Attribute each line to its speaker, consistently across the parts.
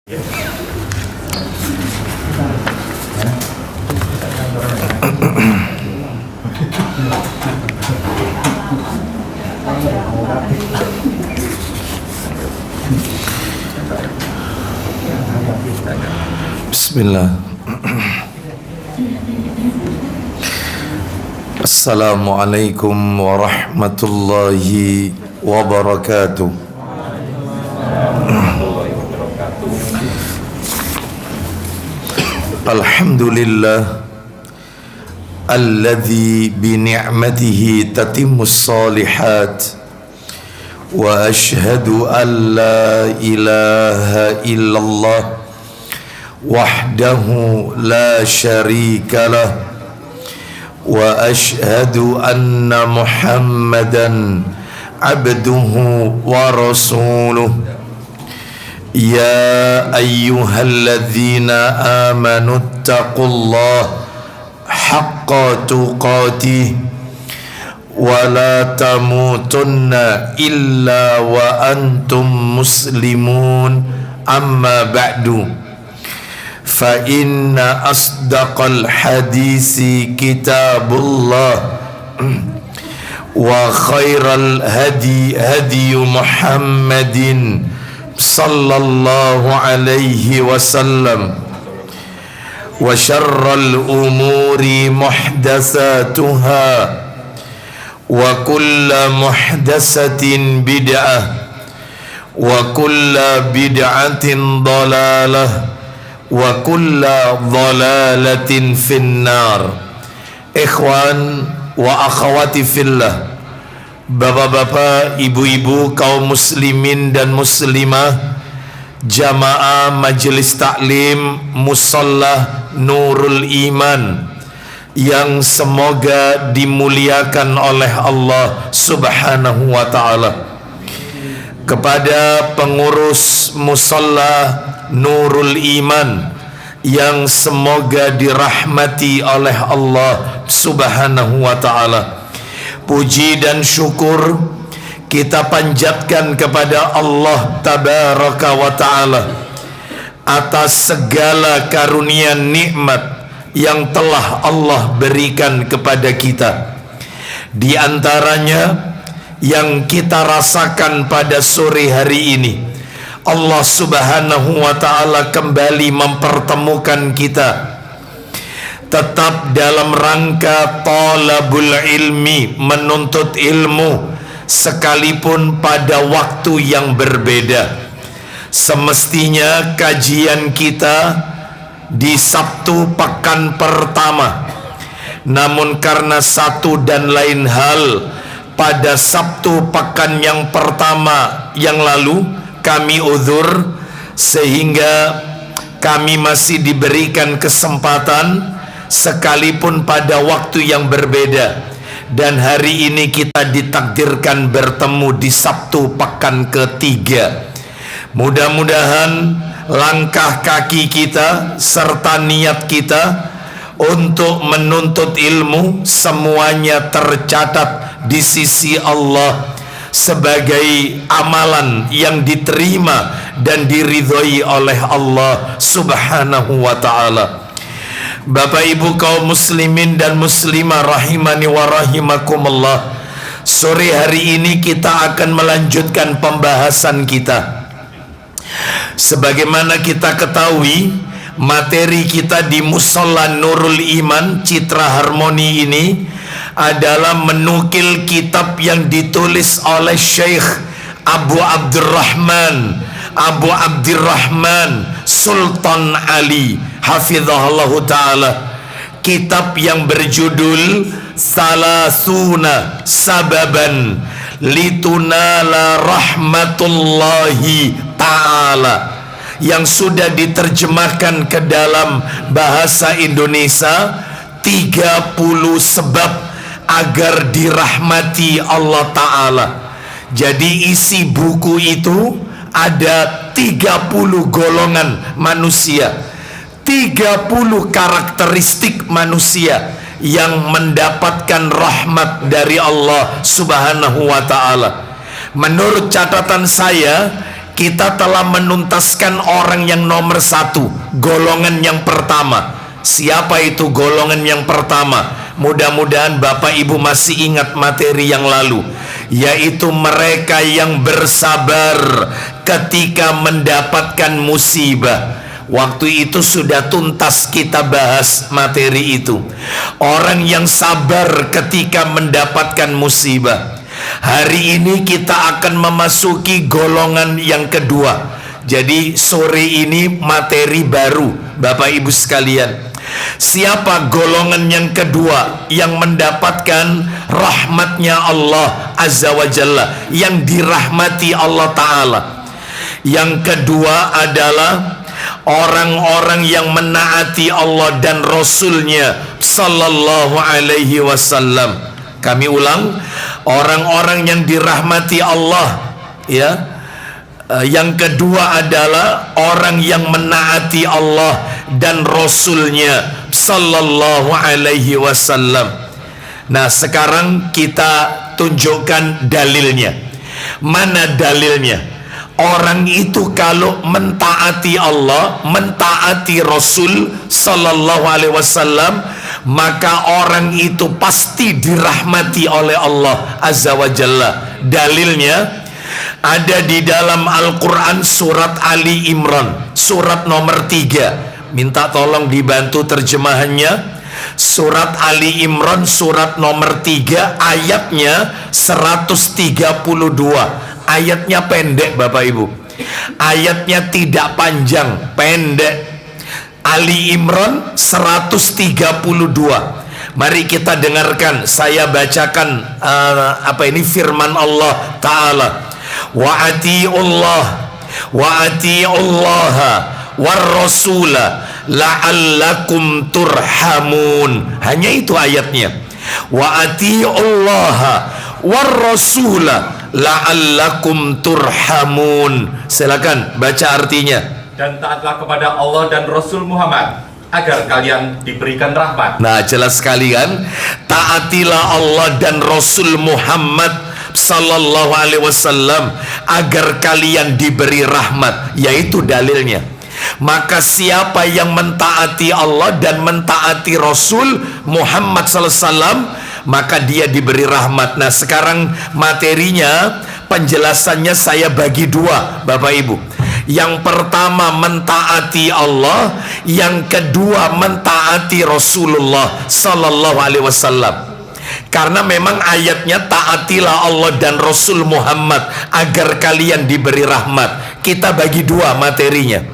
Speaker 1: Bismillah. Assalamualaikum warahmatullahi wabarakatuh. Alhamdulillah alladzi bi ni'matihi tatimmus shalihat wa ashhadu an la ilaha illallah wahdahu la syarika lah wa ashhadu anna Muhammadan abduhu wa rasuluh. Ya ayyuhalladzina amanu taqullaha haqqa tuqatih wa la tamutunna illa wa antum muslimun, amma ba'du, fa inna asdaqal hadisi kitabullah wa khairal hadi hadi Muhammadin sallallahu alaihi wasallam wa syarral umuri muhdatsatuha wa kulla muhdatsatin bid'ah wa kulla bid'atin dhalalah wa kulla dhalalatin finnar. Ikhwan wa akhwati fillah, bapak-bapak, ibu-ibu, kaum muslimin dan muslimah, jamaah majelis taklim Mushallah Nurul Iman yang semoga dimuliakan oleh Allah Subhanahu wa ta'ala. Kepada pengurus Mushallah Nurul Iman yang semoga dirahmati oleh Allah Subhanahu wa ta'ala, puji dan syukur kita panjatkan kepada Allah Tabaraka wa ta'ala atas segala karunia nikmat yang telah Allah berikan kepada kita. Di antaranya yang kita rasakan pada sore hari ini, Allah Subhanahu wa ta'ala kembali mempertemukan kita tetap dalam rangka talabul ilmi, menuntut ilmu, sekalipun pada waktu yang berbeda. Semestinya kajian kita di Sabtu pekan pertama, namun karena satu dan lain hal pada Sabtu pekan yang pertama yang lalu kami uzur, sehingga kami masih diberikan kesempatan sekalipun pada waktu yang berbeda, dan hari ini kita ditakdirkan bertemu di Sabtu pekan ketiga. Mudah-mudahan langkah kaki kita serta niat kita untuk menuntut ilmu semuanya tercatat di sisi Allah sebagai amalan yang diterima dan diridhoi oleh Allah Subhanahu wa ta'ala. Bapak ibu kaum muslimin dan muslimah rahimani wa rahimakumullah, sore hari ini kita akan melanjutkan pembahasan kita. Sebagaimana kita ketahui, materi kita di Mushallah Nurul Iman Citra Harmoni ini adalah menukil kitab yang ditulis oleh Syekh Abu Abdurrahman Sultan Ali hafizahullahu ta'ala, kitab yang berjudul Salasuna Sababan Litunala Rahmatullahi Ta'ala, yang sudah diterjemahkan ke dalam bahasa Indonesia 30 sebab agar dirahmati Allah Ta'ala. Jadi isi buku itu ada 30 golongan manusia, 30 karakteristik manusia yang mendapatkan rahmat dari Allah Subhanahu wa ta'ala. Menurut catatan saya, kita telah menuntaskan orang yang nomor satu, golongan yang pertama. Siapa itu golongan yang pertama? Mudah-mudahan Bapak Ibu masih ingat materi yang lalu, yaitu mereka yang bersabar ketika mendapatkan musibah. Waktu itu sudah tuntas kita bahas materi itu. Orang yang sabar ketika mendapatkan musibah. Hari ini kita akan memasuki golongan yang kedua. Jadi sore ini materi baru, Bapak Ibu sekalian. Siapa golongan yang kedua yang mendapatkan rahmatnya Allah Azza wa Jalla, yang dirahmati Allah Ta'ala? Yang kedua adalah orang-orang yang menaati Allah dan Rasulnya Sallallahu Alaihi Wasallam. Kami ulang, orang-orang yang dirahmati Allah, ya. Yang kedua adalah orang yang menaati Allah dan Rasulnya Sallallahu Alaihi Wasallam. Nah, sekarang kita tunjukkan dalilnya. Mana dalilnya? Orang itu kalau mentaati Allah, mentaati Rasul Sallallahu Alaihi Wasallam, maka orang itu pasti dirahmati oleh Allah Azza wa Jalla. Dalilnya ada di dalam Al-Quran surat Ali Imran, surat nomor 3. Minta tolong dibantu terjemahannya. Surat Ali Imran surat nomor 3, ayatnya 132. Ayatnya pendek Bapak Ibu, ayatnya tidak panjang, pendek. Ali Imran 132. Mari kita dengarkan, saya bacakan firman Allah Ta'ala. Wa ati'ullaha war rasula la'allakum turhamun. Hanya itu ayatnya. Wa ati'ullaha war rasula la'allakum turhamun. Silakan baca artinya.
Speaker 2: Dan taatlah kepada Allah dan Rasul Muhammad agar kalian diberikan rahmat.
Speaker 1: Nah, jelas sekali kan? Taatilah Allah dan Rasul Muhammad Sallallahu Alaihi Wasallam agar kalian diberi rahmat, yaitu dalilnya. Maka siapa yang mentaati Allah dan mentaati Rasul Muhammad Sallallahu Alaihi Wasallam, maka dia diberi rahmat. Nah, sekarang materinya, penjelasannya saya bagi dua Bapak Ibu. Yang pertama mentaati Allah, yang kedua mentaati Rasulullah Sallallahu Alaihi Wasallam. Karena memang ayatnya taatilah Allah dan Rasul Muhammad agar kalian diberi rahmat. Kita bagi dua materinya.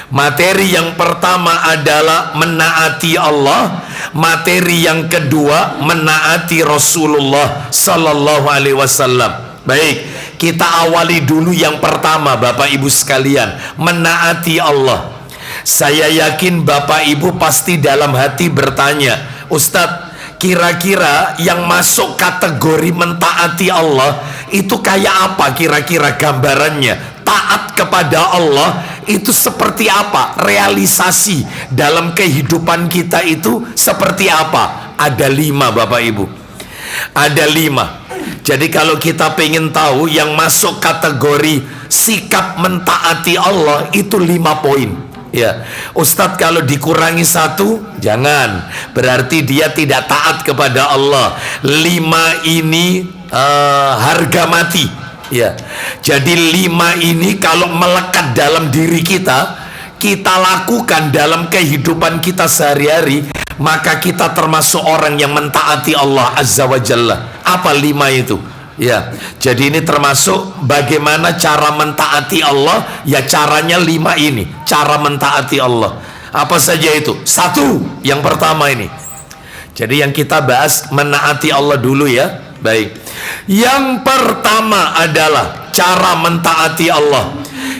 Speaker 1: Materi yang pertama adalah menaati Allah, materi yang kedua menaati Rasulullah Sallallahu Alaihi Wasallam. Baik, kita awali dulu yang pertama Bapak Ibu sekalian, menaati Allah. Saya yakin Bapak Ibu pasti dalam hati bertanya, Ustadz, kira-kira yang masuk kategori mentaati Allah itu kayak apa kira-kira gambarannya? Taat kepada Allah itu seperti apa? Realisasi dalam kehidupan kita itu seperti apa? Ada 5 Bapak Ibu. Ada 5. Jadi kalau kita pengen tahu yang masuk kategori sikap mentaati Allah itu 5 poin. Ya, Ustadz, kalau dikurangi 1 jangan, berarti dia tidak taat kepada Allah. 5 ini harga mati. Ya, jadi 5 ini kalau melekat dalam diri kita, kita lakukan dalam kehidupan kita sehari-hari, maka kita termasuk orang yang mentaati Allah Azza wa Jalla. Apa 5 itu? Ya, jadi ini termasuk bagaimana cara mentaati Allah. Ya, caranya 5 ini, cara mentaati Allah. Apa saja itu? 1, yang pertama ini. Jadi yang kita bahas menaati Allah dulu ya. Baik. Yang pertama adalah cara mentaati Allah,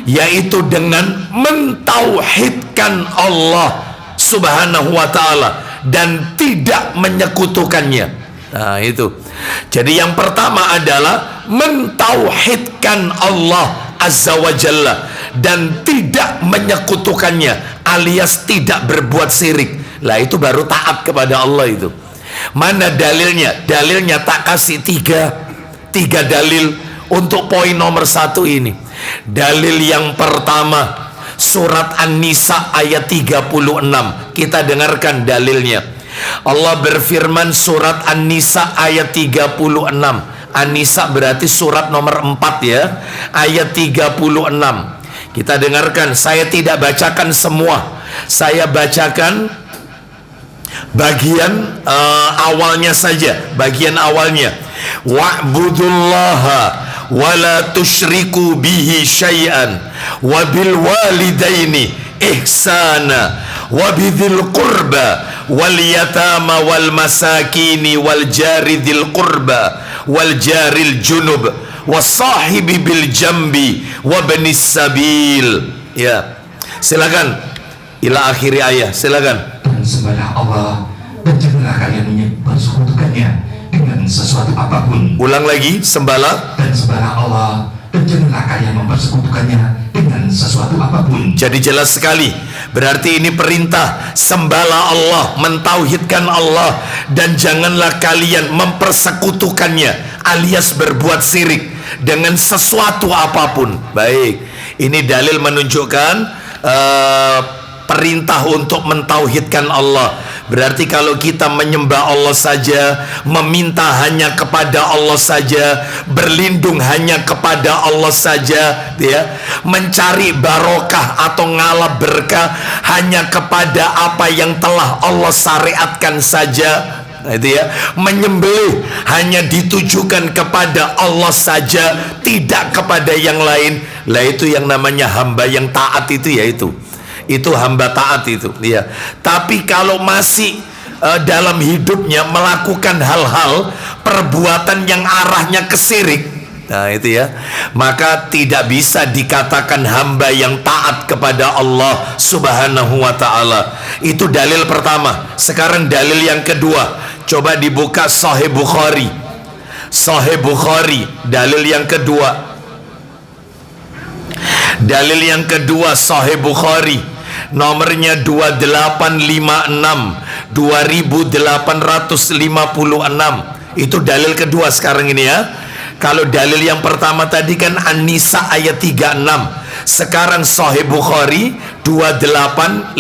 Speaker 1: yaitu dengan mentauhidkan Allah Subhanahu wa ta'ala dan tidak menyekutukannya. Nah, itu. Jadi yang pertama adalah mentauhidkan Allah Azza wa Jalla dan tidak menyekutukannya, alias tidak berbuat syirik. Lah, itu baru taat kepada Allah itu. Mana dalilnya? Dalilnya tak kasih 3 dalil untuk poin nomor 1 ini. Dalil yang pertama, surat An-Nisa ayat 36. Kita dengarkan dalilnya. Allah berfirman surat An-Nisa ayat 36. An-Nisa berarti surat nomor 4 ya, ayat 36. Kita dengarkan, saya tidak bacakan semua, saya bacakan bagian awalnya saja, bagian awalnya. Wa'budullaha wa la tusyriku bihi syai'an wa bil walidaini ihsana wa bidzil qurba wal yatama wal masakini wal jari dzil qurba wal jaril junub wasahibi bil jambi wa banis sabil. Ya, silakan ila akhiri ayat, silakan.
Speaker 3: Dan sembahlah Allah dan janganlah kalian mempersekutukannya dengan sesuatu apapun.
Speaker 1: Ulang lagi, sembahlah
Speaker 3: Dan sembahlah Allah dan janganlah kalian mempersekutukannya dengan sesuatu apapun.
Speaker 1: Jadi jelas sekali, berarti ini perintah, sembahlah Allah, mentauhidkan Allah, dan janganlah kalian mempersekutukannya alias berbuat syirik dengan sesuatu apapun. Baik, ini dalil menunjukkan perintah untuk mentauhidkan Allah. Berarti kalau kita menyembah Allah saja, meminta hanya kepada Allah saja, berlindung hanya kepada Allah saja, ya, mencari barokah atau ngalap berkah hanya kepada apa yang telah Allah syariatkan saja, itu ya, menyembelih hanya ditujukan kepada Allah saja, tidak kepada yang lain. Lah itu yang namanya hamba yang taat itu, ya itu hamba taat itu, ya. Tapi kalau masih dalam hidupnya melakukan hal-hal perbuatan yang arahnya ke syirik, nah itu ya, maka tidak bisa dikatakan hamba yang taat kepada Allah Subhanahu wa ta'ala. Itu dalil pertama. Sekarang dalil yang kedua, coba dibuka Sahih Bukhari. Sahih Bukhari, dalil yang kedua. Dalil yang kedua, Sahih Bukhari, nomornya 2856 2856. Itu dalil kedua sekarang ini ya. Kalau dalil yang pertama tadi kan An-Nisa ayat 36. Sekarang Sahih Bukhari 2856.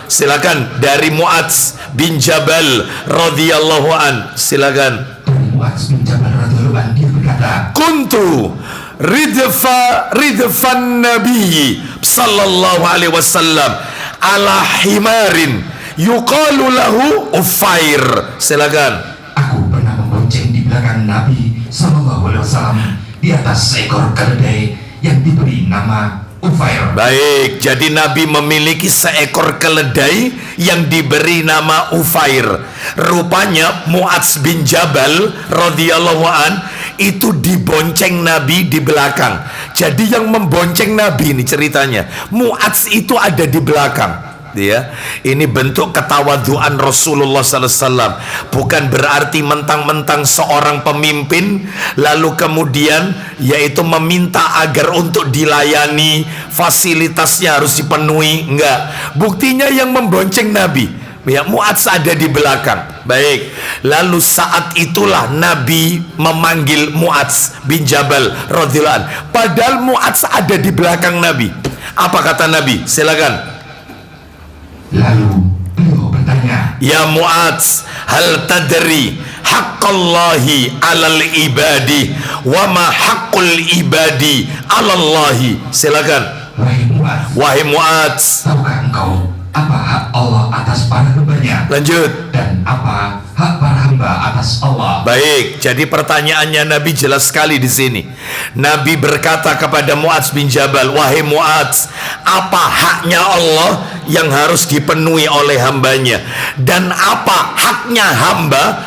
Speaker 1: Silakan dari Mu'adz bin Jabal radhiyallahu an. Silakan.
Speaker 3: Mu'adz bin Jabal radhiyallahu an, dia berkata,
Speaker 1: Kuntu ridfan Nabi sallallahu alaihi wasallam ala himarin yuqalu lahu Ufair. Silakan.
Speaker 3: aku pernah membonceng di belakang Nabi sallallahu alaihi wasallam di atas seekor keledai yang diberi nama Ufair.
Speaker 1: Baik, jadi Nabi memiliki seekor keledai yang diberi nama Ufair. Rupanya Mu'adz bin Jabal radhiyallahu an itu dibonceng Nabi di belakang. Jadi yang membonceng Nabi ini ceritanya, Mu'adz itu ada di belakang. Ya, ini bentuk ketawaduan Rasulullah SAW. Bukan berarti mentang-mentang seorang pemimpin lalu kemudian yaitu meminta agar untuk dilayani, fasilitasnya harus dipenuhi. Enggak. Buktinya yang membonceng Nabi, ya, Mu'adz ada di belakang. Baik, lalu saat itulah Nabi memanggil Mu'adz bin Jabal radhiyallahu anhu. Padahal Mu'adz ada di belakang Nabi. Apa kata Nabi? Silakan.
Speaker 3: Lalu beliau bertanya,
Speaker 1: Ya Mu'adz, hal tadri haqqallahi alal ibadi wa ma haqqul ibadi alallahi. Silakan. Wahai Mu'adz,
Speaker 3: tahukah engkau apa hak Allah atas para hambanya?
Speaker 1: Lanjut.
Speaker 3: Dan apa hak para hamba atas Allah?
Speaker 1: Baik, jadi pertanyaannya Nabi jelas sekali di sini. Nabi berkata kepada Mu'adz bin Jabal, wahai Mu'adz, apa haknya Allah yang harus dipenuhi oleh hambanya? Dan apa haknya hamba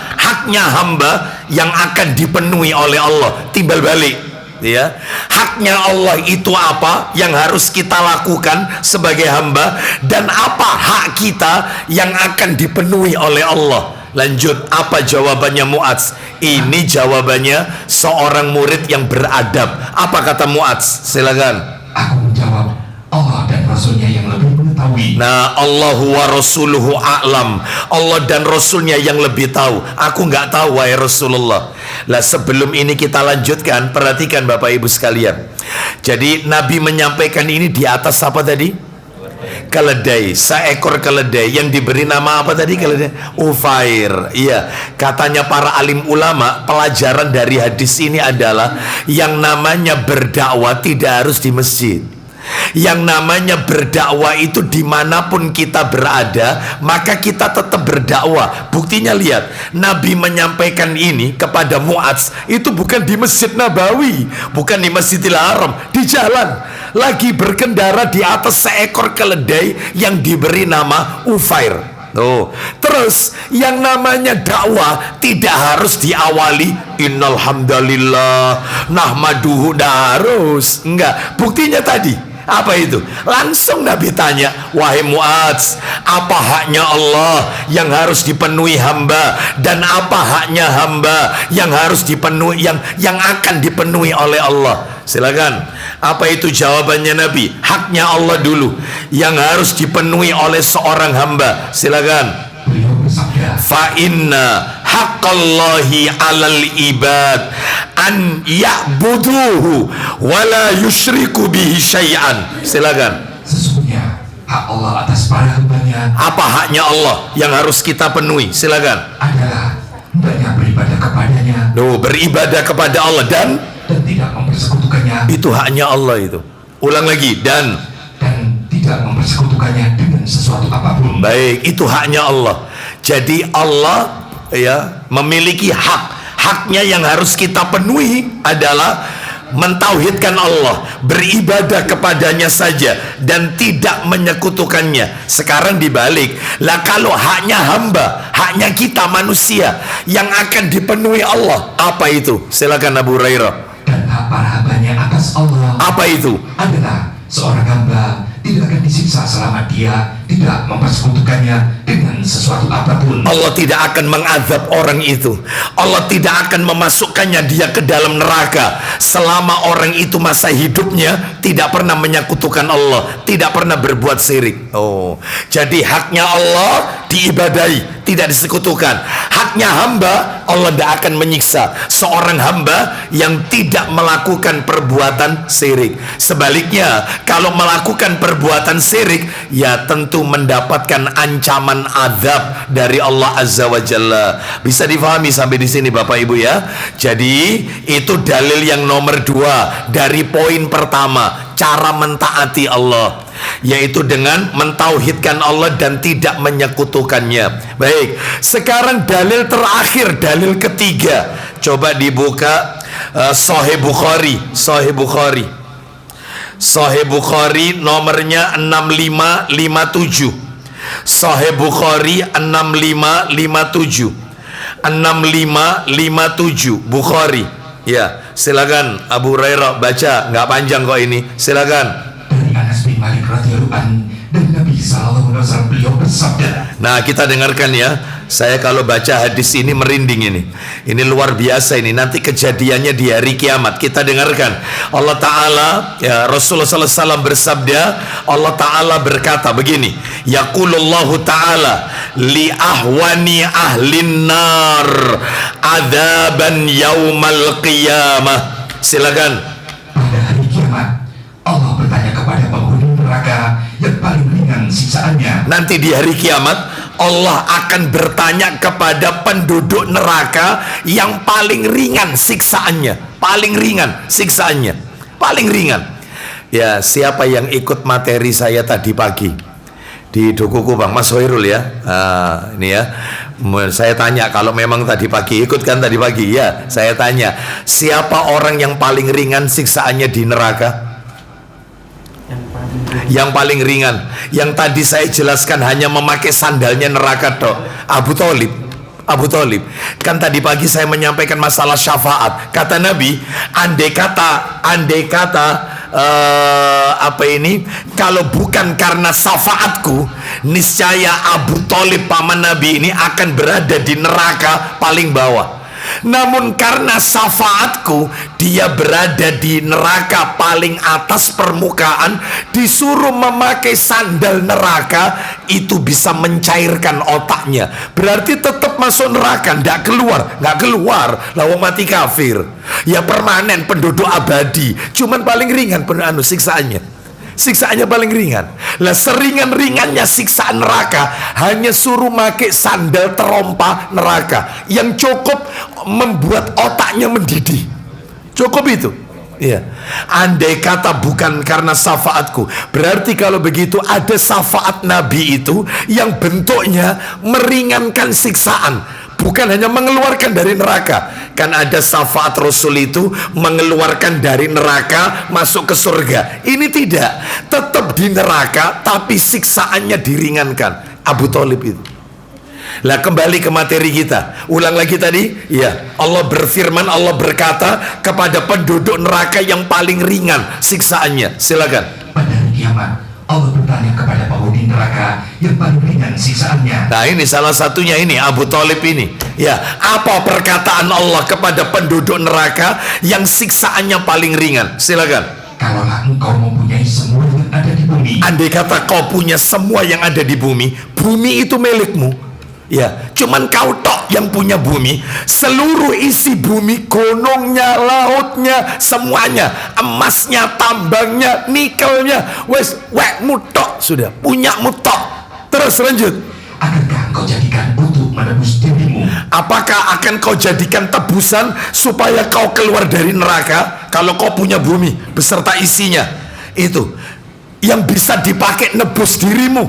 Speaker 1: yang akan dipenuhi oleh Allah? Timbal balik, ya. Haknya Allah itu apa yang harus kita lakukan sebagai hamba, dan apa hak kita yang akan dipenuhi oleh Allah? Lanjut, apa jawabannya Mu'adz? Ini jawabannya seorang murid yang beradab. Apa kata Mu'adz? Silakan.
Speaker 3: Aku menjawab, Allah dan Rasulnya yang lebih mengetahui.
Speaker 1: Nah, Allahu wa rasuluhu a'lam. Allah dan Rasulnya yang lebih tahu. Aku nggak tahu, wahai Rasulullah. Lah sebelum ini kita lanjutkan, perhatikan Bapak Ibu sekalian. Jadi Nabi menyampaikan ini di atas apa tadi? Keledai, seekor keledai yang diberi nama apa tadi keledai? Ufair. Iya, katanya para alim ulama, pelajaran dari hadis ini adalah yang namanya berdakwah tidak harus di masjid. Yang namanya berdakwah itu dimanapun kita berada, maka kita tetap berdakwah. Buktinya lihat, Nabi menyampaikan ini kepada Mu'adz itu bukan di Masjid Nabawi, bukan di Masjidil Haram, di jalan, lagi berkendara di atas seekor keledai yang diberi nama Ufair. Terus yang namanya dakwah tidak harus diawali innal hamdalillah nahmaduhu, harus enggak. Buktinya tadi apa itu? Langsung Nabi tanya, wahai Mu'adz, apa haknya Allah yang harus dipenuhi hamba, dan apa haknya hamba yang harus dipenuhi, yang akan dipenuhi oleh Allah? Silakan. Apa itu jawabannya Nabi? Haknya Allah dulu yang harus dipenuhi oleh seorang hamba. Silakan.
Speaker 3: Beliau bersabda,
Speaker 1: Fa inna haqqallahi 'alal ibad an ya'buduhu wa la yusyriku bihi syai'an. Silakan.
Speaker 3: sesungguhnya hak Allah atas para hambanya
Speaker 1: Apa haknya Allah yang harus kita penuhi? Silakan.
Speaker 3: adalah hendaknya beribadah kepadanya
Speaker 1: Beribadah kepada Allah dan
Speaker 3: tidak mempersekutukannya,
Speaker 1: itu haknya Allah itu. Ulang lagi, dan
Speaker 3: tidak mempersekutukannya dengan sesuatu apapun.
Speaker 1: baik, itu haknya Allah. Jadi Allah ya memiliki hak. Haknya yang harus kita penuhi adalah mentauhidkan Allah, beribadah kepadanya saja dan tidak menyekutukannya. Sekarang dibalik, lah kalau haknya hamba, haknya kita manusia yang akan dipenuhi Allah, apa itu? Silakan Abu Hurairah.
Speaker 3: Dan hak para hambanya atas Allah
Speaker 1: Apa itu?
Speaker 3: adalah seorang hamba tidak akan disiksa selama dia tidak mempersekutukannya dengan sesuatu apapun.
Speaker 1: Allah tidak akan mengazab orang itu. Allah tidak akan memasukkannya dia ke dalam neraka selama orang itu masa hidupnya tidak pernah menyekutukan Allah, tidak pernah berbuat syirik. Jadi haknya Allah diibadahi, tidak disekutukan. Haknya hamba, Allah tidak akan menyiksa seorang hamba yang tidak melakukan perbuatan syirik. Sebaliknya, kalau melakukan perbuatan syirik, ya tentu mendapatkan ancaman azab dari Allah Azza wa Jalla. Bisa difahami sampai di sini Bapak Ibu ya. Jadi itu dalil yang nomor 2 dari poin pertama, cara mentaati Allah, yaitu dengan mentauhidkan Allah dan tidak menyekutukannya. Baik, sekarang dalil terakhir, dalil ketiga. Coba dibuka Sahih Bukhari, Sahih Bukhari, Sahih Bukhari nomornya 6557. Sahih Bukhari 6557. 6557 Bukhari. Ya, silakan Abu Hurairah baca, nggak panjang kok ini. Silakan.
Speaker 3: Dari Anas bin Malik radhiyallahu anhu, dari Nabi sallallahu alaihi wasallam, beliau bersabda.
Speaker 1: Nah, kita dengarkan ya. Saya kalau baca hadis ini merinding ini. Ini luar biasa ini. Nanti kejadiannya di hari kiamat. Kita dengarkan. Allah Ta'ala, ya, Rasulullah SAW bersabda, Allah Ta'ala berkata begini, Yaqulullahu Ta'ala li ahwani ahlin nar adzaban yaumal qiyamah. Silakan.
Speaker 3: Pada hari kiamat, Allah bertanya kepada penghuni neraka yang paling ringan siksaannya.
Speaker 1: Nanti di hari kiamat Allah akan bertanya kepada penduduk neraka yang paling ringan siksaannya, paling ringan siksaannya, paling ringan. Ya, siapa yang ikut materi saya tadi pagi di Dukuku Bang Mas Hoirul ya? Ini ya, saya tanya, kalau memang tadi pagi ikut kan tadi pagi ya, saya tanya siapa orang yang paling ringan siksaannya di neraka? Yang paling ringan, yang tadi saya jelaskan hanya memakai sandalnya neraka tok, Abu Thalib. Abu Thalib. Kan tadi pagi saya menyampaikan masalah syafaat. Kata Nabi, andai kata apa ini, kalau bukan karena syafaatku, niscaya Abu Thalib paman Nabi ini akan berada di neraka paling bawah. Namun karena syafaatku, dia berada di neraka paling atas permukaan, disuruh memakai sandal neraka, itu bisa mencairkan otaknya. Berarti tetap masuk neraka, nggak keluar, lawang mati kafir. Ya permanen, penduduk abadi. Cuman paling ringan siksaannya paling ringan. Lah seringan-ringannya siksaan neraka, hanya suruh make sandal terompa neraka yang cukup membuat otaknya mendidih. Cukup itu. Iya. Andai kata bukan karena syafaatku, berarti kalau begitu ada syafaat Nabi itu yang bentuknya meringankan siksaan, bukan hanya mengeluarkan dari neraka. Kan ada syafaat Rasul itu mengeluarkan dari neraka masuk ke surga. Ini tidak, tetap di neraka tapi siksaannya diringankan. Abu Thalib itu. Lah kembali ke materi kita. Ulang lagi tadi. Ya, Allah berfirman, Allah berkata kepada penduduk neraka yang paling ringan siksaannya. Silakan.
Speaker 3: Pada hari kiamat, Allah bertanya kepada penghuni neraka yang paling ringan siksaannya.
Speaker 1: Nah ini salah satunya, ini Abu Thalib ini. Ya, apa perkataan Allah kepada penduduk neraka yang siksaannya paling ringan? Silakan.
Speaker 3: Kalaulah engkau mempunyai semua yang ada di bumi.
Speaker 1: Andai kata kau punya semua yang ada di bumi, bumi itu milikmu. Ya, cuman kau tok yang punya bumi. Seluruh isi bumi, gunungnya, lautnya, semuanya, emasnya, tambangnya, nikelnya, wes wekmu tok, sudah punyamu tok. Terus lanjut.
Speaker 3: Akankah engkau jadikan untuk menebus dirimu?
Speaker 1: Apakah akan kau jadikan tebusan supaya kau keluar dari neraka? Kalau kau punya bumi beserta isinya, itu yang bisa dipakai nebus dirimu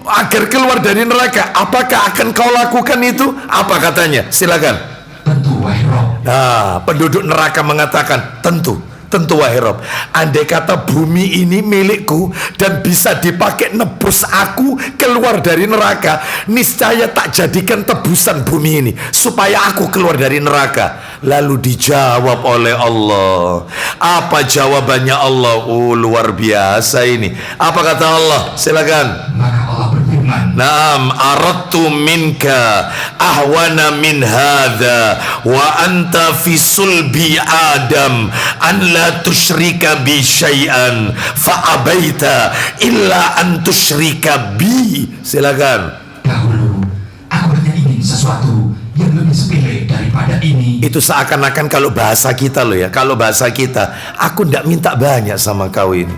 Speaker 1: agar keluar dari neraka, apakah akan kau lakukan itu? Apa katanya? Silakan.
Speaker 3: Tentu wahai Rabb.
Speaker 1: Nah, penduduk neraka mengatakan tentu wahai Rabb. Andai kata bumi ini milikku dan bisa dipakai nebus aku keluar dari neraka, niscaya tak jadikan tebusan bumi ini supaya aku keluar dari neraka. Lalu dijawab oleh Allah. Apa jawabannya Allah? Oh, luar biasa ini. Apa kata Allah? Silakan.
Speaker 3: Maka Allah berfirman,
Speaker 1: Naam aradtu minka ahwana min hadha wa anta fi sulbi Adam an la tusyrika bi syai'an fa abaita illa an tusyrika bi. Silakan.
Speaker 3: dahulu aku hanya ingin sesuatu yang lebih sepele daripada ini.
Speaker 1: Itu seakan-akan kalau bahasa kita loh ya, kalau bahasa kita, aku ndak minta banyak sama kau ini.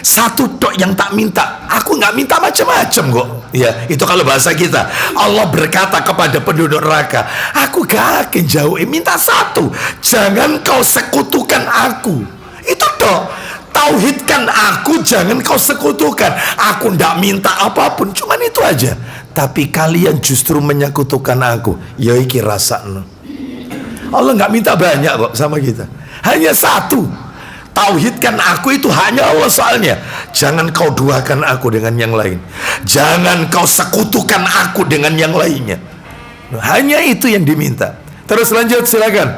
Speaker 1: Satu tok yang tak minta, aku nggak minta macam-macam kok. Ya, itu kalau bahasa kita. Allah berkata kepada penduduk neraka, aku gak akan jauh, minta satu, jangan kau sekutukan aku. Itu tok. Tauhidkan aku, jangan kau sekutukan. Aku ndak minta apapun, cuman itu aja. Tapi kalian justru menyekutukan aku. Ya iki rasakno. Allah nggak minta banyak kok sama kita. Hanya satu. Tauhidkan aku, itu hanya Allah soalnya. Jangan kau duakan aku dengan yang lain. Jangan kau sekutukan aku dengan yang lainnya. Hanya itu yang diminta. Terus lanjut, silakan.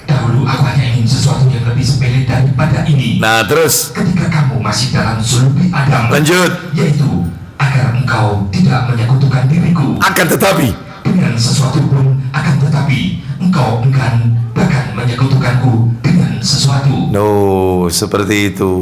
Speaker 3: Dahulu aku hanya ingin sesuatu yang lebih sepele daripada ini.
Speaker 1: Nah terus,
Speaker 3: Ketika kamu masih dalam sulbi Adam,
Speaker 1: lanjut.
Speaker 3: yaitu agar engkau tidak menyekutukan diriku
Speaker 1: Akan tetapi,
Speaker 3: dengan sesuatu pun, akan tetapi engkau enggan bahkan menyekutukanku dengan sesuatu.
Speaker 1: no, seperti itu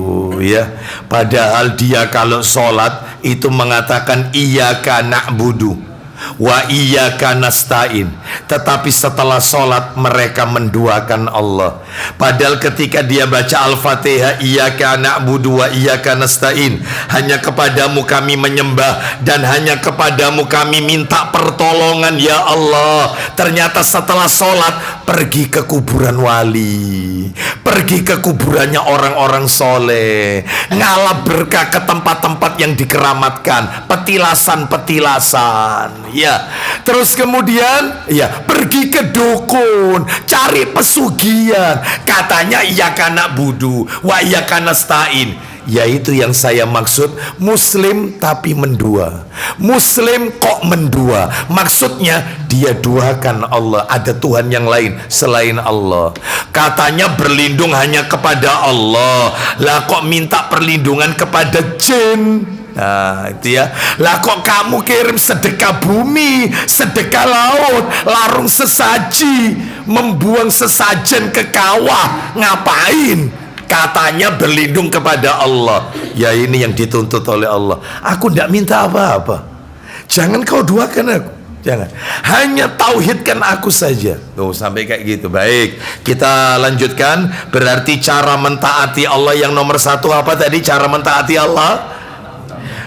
Speaker 1: ya. Padahal dia kalau sholat itu mengatakan iyyaka na'budu wa iyyaka nasta'in, tetapi setelah sholat mereka menduakan Allah. Padahal ketika dia baca Al-Fatihah, iyyaka na'budu wa iyyaka nasta'in, hanya kepadamu kami menyembah dan hanya kepadamu kami minta pertolongan ya Allah. Ternyata setelah sholat pergi ke kuburan wali, pergi ke kuburannya orang-orang soleh, ngalap berkah ke tempat-tempat yang dikeramatkan, petilasan-petilasan ya. Terus kemudian ya pergi ke dukun, cari pesugihan, katanya iyyaka na'budu wa iyyaka nasta'in. Yaitu yang saya maksud, muslim tapi mendua. Muslim kok mendua? Maksudnya dia duakan Allah, ada Tuhan yang lain selain Allah. Katanya berlindung hanya kepada Allah, lah kok minta perlindungan kepada jin? Nah itu ya. Lah kok kamu kirim sedekah bumi, sedekah laut, larung sesaji, membuang sesajen ke kawah, ngapain? Katanya berlindung kepada Allah. Ya ini yang dituntut oleh Allah. Aku tidak minta apa-apa. Jangan kau duakan aku, jangan. Hanya tauhidkan aku saja. Tuh sampai kayak gitu. Baik, kita lanjutkan. Berarti cara mentaati Allah yang nomor satu apa tadi? Cara mentaati Allah,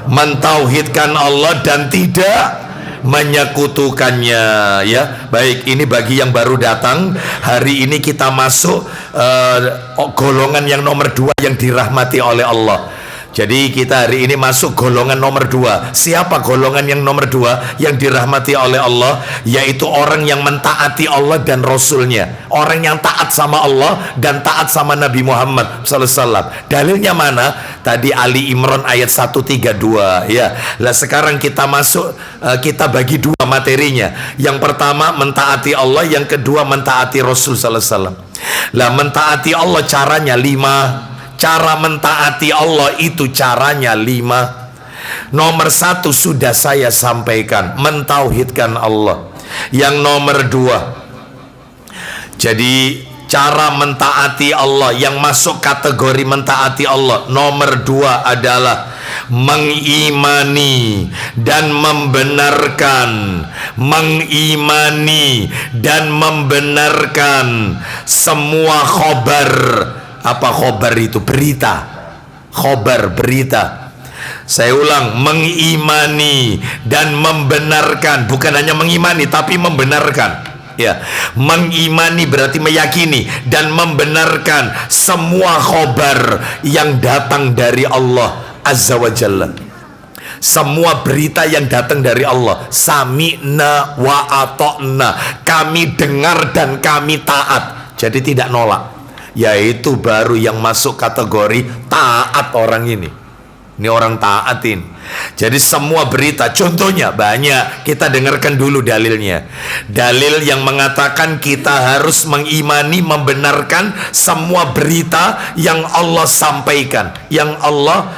Speaker 1: mentauhidkan Allah dan tidak menyekutukannya, ya. Baik, ini bagi yang baru datang. Hari ini kita masuk golongan yang nomor 2 yang dirahmati oleh Allah. Jadi kita hari ini masuk golongan nomor 2. Siapa golongan yang nomor 2 yang dirahmati oleh Allah? Yaitu orang yang mentaati Allah dan Rasulnya. Orang yang taat sama Allah dan taat sama Nabi Muhammad SAW. Dalilnya mana? Tadi Ali Imran ayat 132. Ya. Lah sekarang kita masuk, kita bagi 2 materinya. Yang pertama mentaati Allah, yang kedua mentaati Rasul SAW. Lah mentaati Allah caranya 5. Cara mentaati Allah itu caranya 5. Nomor 1 sudah saya sampaikan, mentauhidkan Allah. Yang nomor 2, jadi cara mentaati Allah yang masuk kategori mentaati Allah, nomor 2 adalah mengimani dan membenarkan, mengimani dan membenarkan semua khobar. Apa khobar itu? Berita. Khobar, berita. Saya ulang, mengimani dan membenarkan. Bukan hanya mengimani tapi membenarkan. Ya, mengimani berarti meyakini dan membenarkan semua khobar yang datang dari Allah Azza wa Jalla. Semua berita yang datang dari Allah, sami'na wa ata'na, kami dengar dan kami taat. Jadi tidak nolak. Yaitu baru yang masuk kategori taat orang ini. Ini orang taat ini. Jadi semua berita, contohnya banyak. Kita dengarkan dulu dalilnya. Dalil yang mengatakan kita harus mengimani, membenarkan semua berita yang Allah sampaikan, yang Allah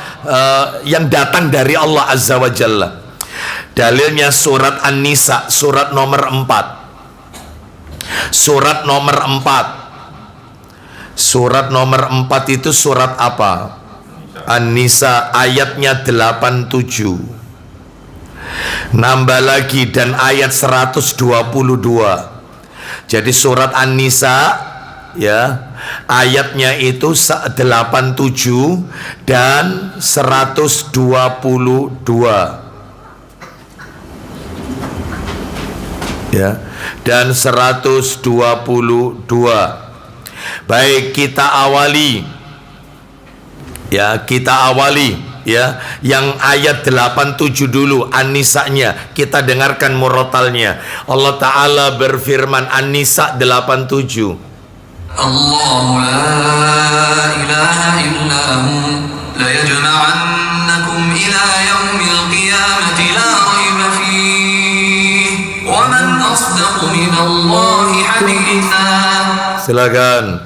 Speaker 1: yang datang dari Allah Azza wa Jalla. Dalilnya surat An-Nisa, surat nomor 4. Surat nomor 4. Surat nomor 4 itu surat apa? An-Nisa ayatnya 87. Nambah lagi dan ayat 122. Jadi surat An-Nisa ya, ayatnya itu 87 dan 122. Ya, dan 122. Baik, kita awali ya, kita awali ya yang ayat 87 dulu, An-Nisa-nya. Kita dengarkan murotalnya. Allah Ta'ala berfirman, An-Nisa 87.
Speaker 4: Allahu la ilaha illahu la yajma'annakum ila yaumil qiyamati la raiba fihi wa man asdaqu minallahi haditha.
Speaker 1: Silakan.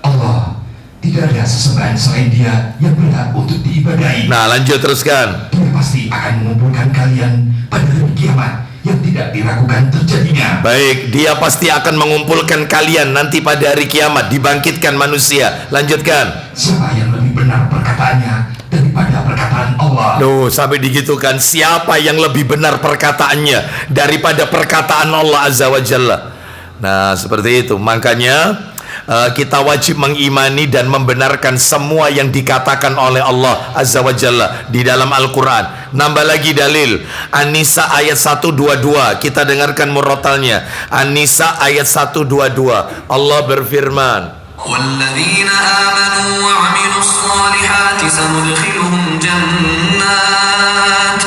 Speaker 3: Allah, tidak ada sesembahan selain Dia yang berhak untuk diibadahi.
Speaker 1: Nah, lanjut teruskan.
Speaker 3: Dia pasti akan mengumpulkan kalian pada hari kiamat yang tidak diragukan terjadinya.
Speaker 1: Baik, Dia pasti akan mengumpulkan kalian nanti pada hari kiamat, dibangkitkan manusia. Lanjutkan.
Speaker 3: Siapa yang lebih benar perkataannya daripada perkataan Allah?
Speaker 1: Duh, sampai digitukan. Siapa yang lebih benar perkataannya daripada perkataan Allah Azza wa Jalla? Nah, seperti itu. Makanya kita wajib mengimani dan membenarkan semua yang dikatakan oleh Allah Azza wa Jalla di dalam Al-Quran. Nambah lagi dalil, An-Nisa ayat 122. Kita dengarkan murotalnya. An-Nisa ayat 122. Allah berfirman,
Speaker 4: وَالَّذِينَ آمَنُوا وَعَمِلُوا الصَّالِحَاتِ سَنُدْخِلُهُمْ جَنَّاتٍ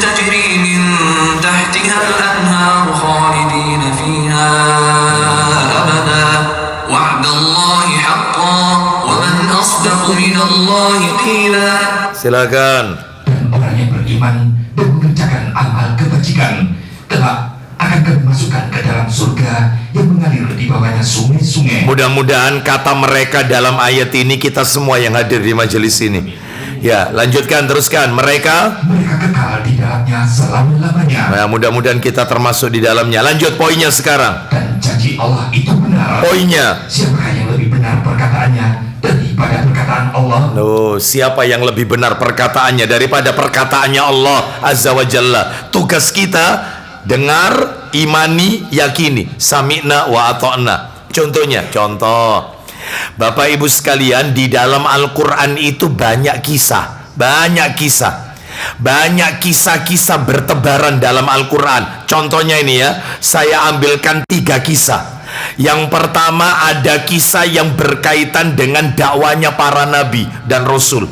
Speaker 4: تَجْرِي مِنْ تَحْتِهَا الْأَنْهَارُ خَالِدِينَ فِيهَا أَبَدًا وَعْدَ اللَّهِ حَقًّا وَمَنْ أَصْدَقُ مِنَ اللَّهِ قِيلًا.
Speaker 1: silakan.
Speaker 3: Dan orang yang beriman dan mengerjakan amal kebajikan kelak akan kami masukkan ke dalam surga yang mengalir di bawahnya sungai-sungai.
Speaker 1: Mudah-mudahan kata mereka dalam ayat ini kita semua yang hadir di majelis ini. Ya, lanjutkan, teruskan. Mereka
Speaker 3: kekal di dalamnya selama-lamanya.
Speaker 1: Nah, mudah-mudahan kita termasuk di dalamnya. Lanjut poinnya sekarang.
Speaker 3: Dan janji Allah itu benar.
Speaker 1: Poinnya.
Speaker 3: Siapakah yang lebih benar perkataannya daripada perkataan Allah?
Speaker 1: Siapa yang lebih benar perkataannya daripada perkataannya Allah Azza wa Jalla? Tugas kita dengar, imani, yakini. Sami'na wa ata'na. Contoh Bapak Ibu sekalian, di dalam Al-Quran itu banyak kisah, banyak kisah-kisah bertebaran dalam Al-Quran. Contohnya ini ya, saya ambilkan 3 kisah. Yang pertama ada kisah yang berkaitan dengan dakwanya para nabi dan rasul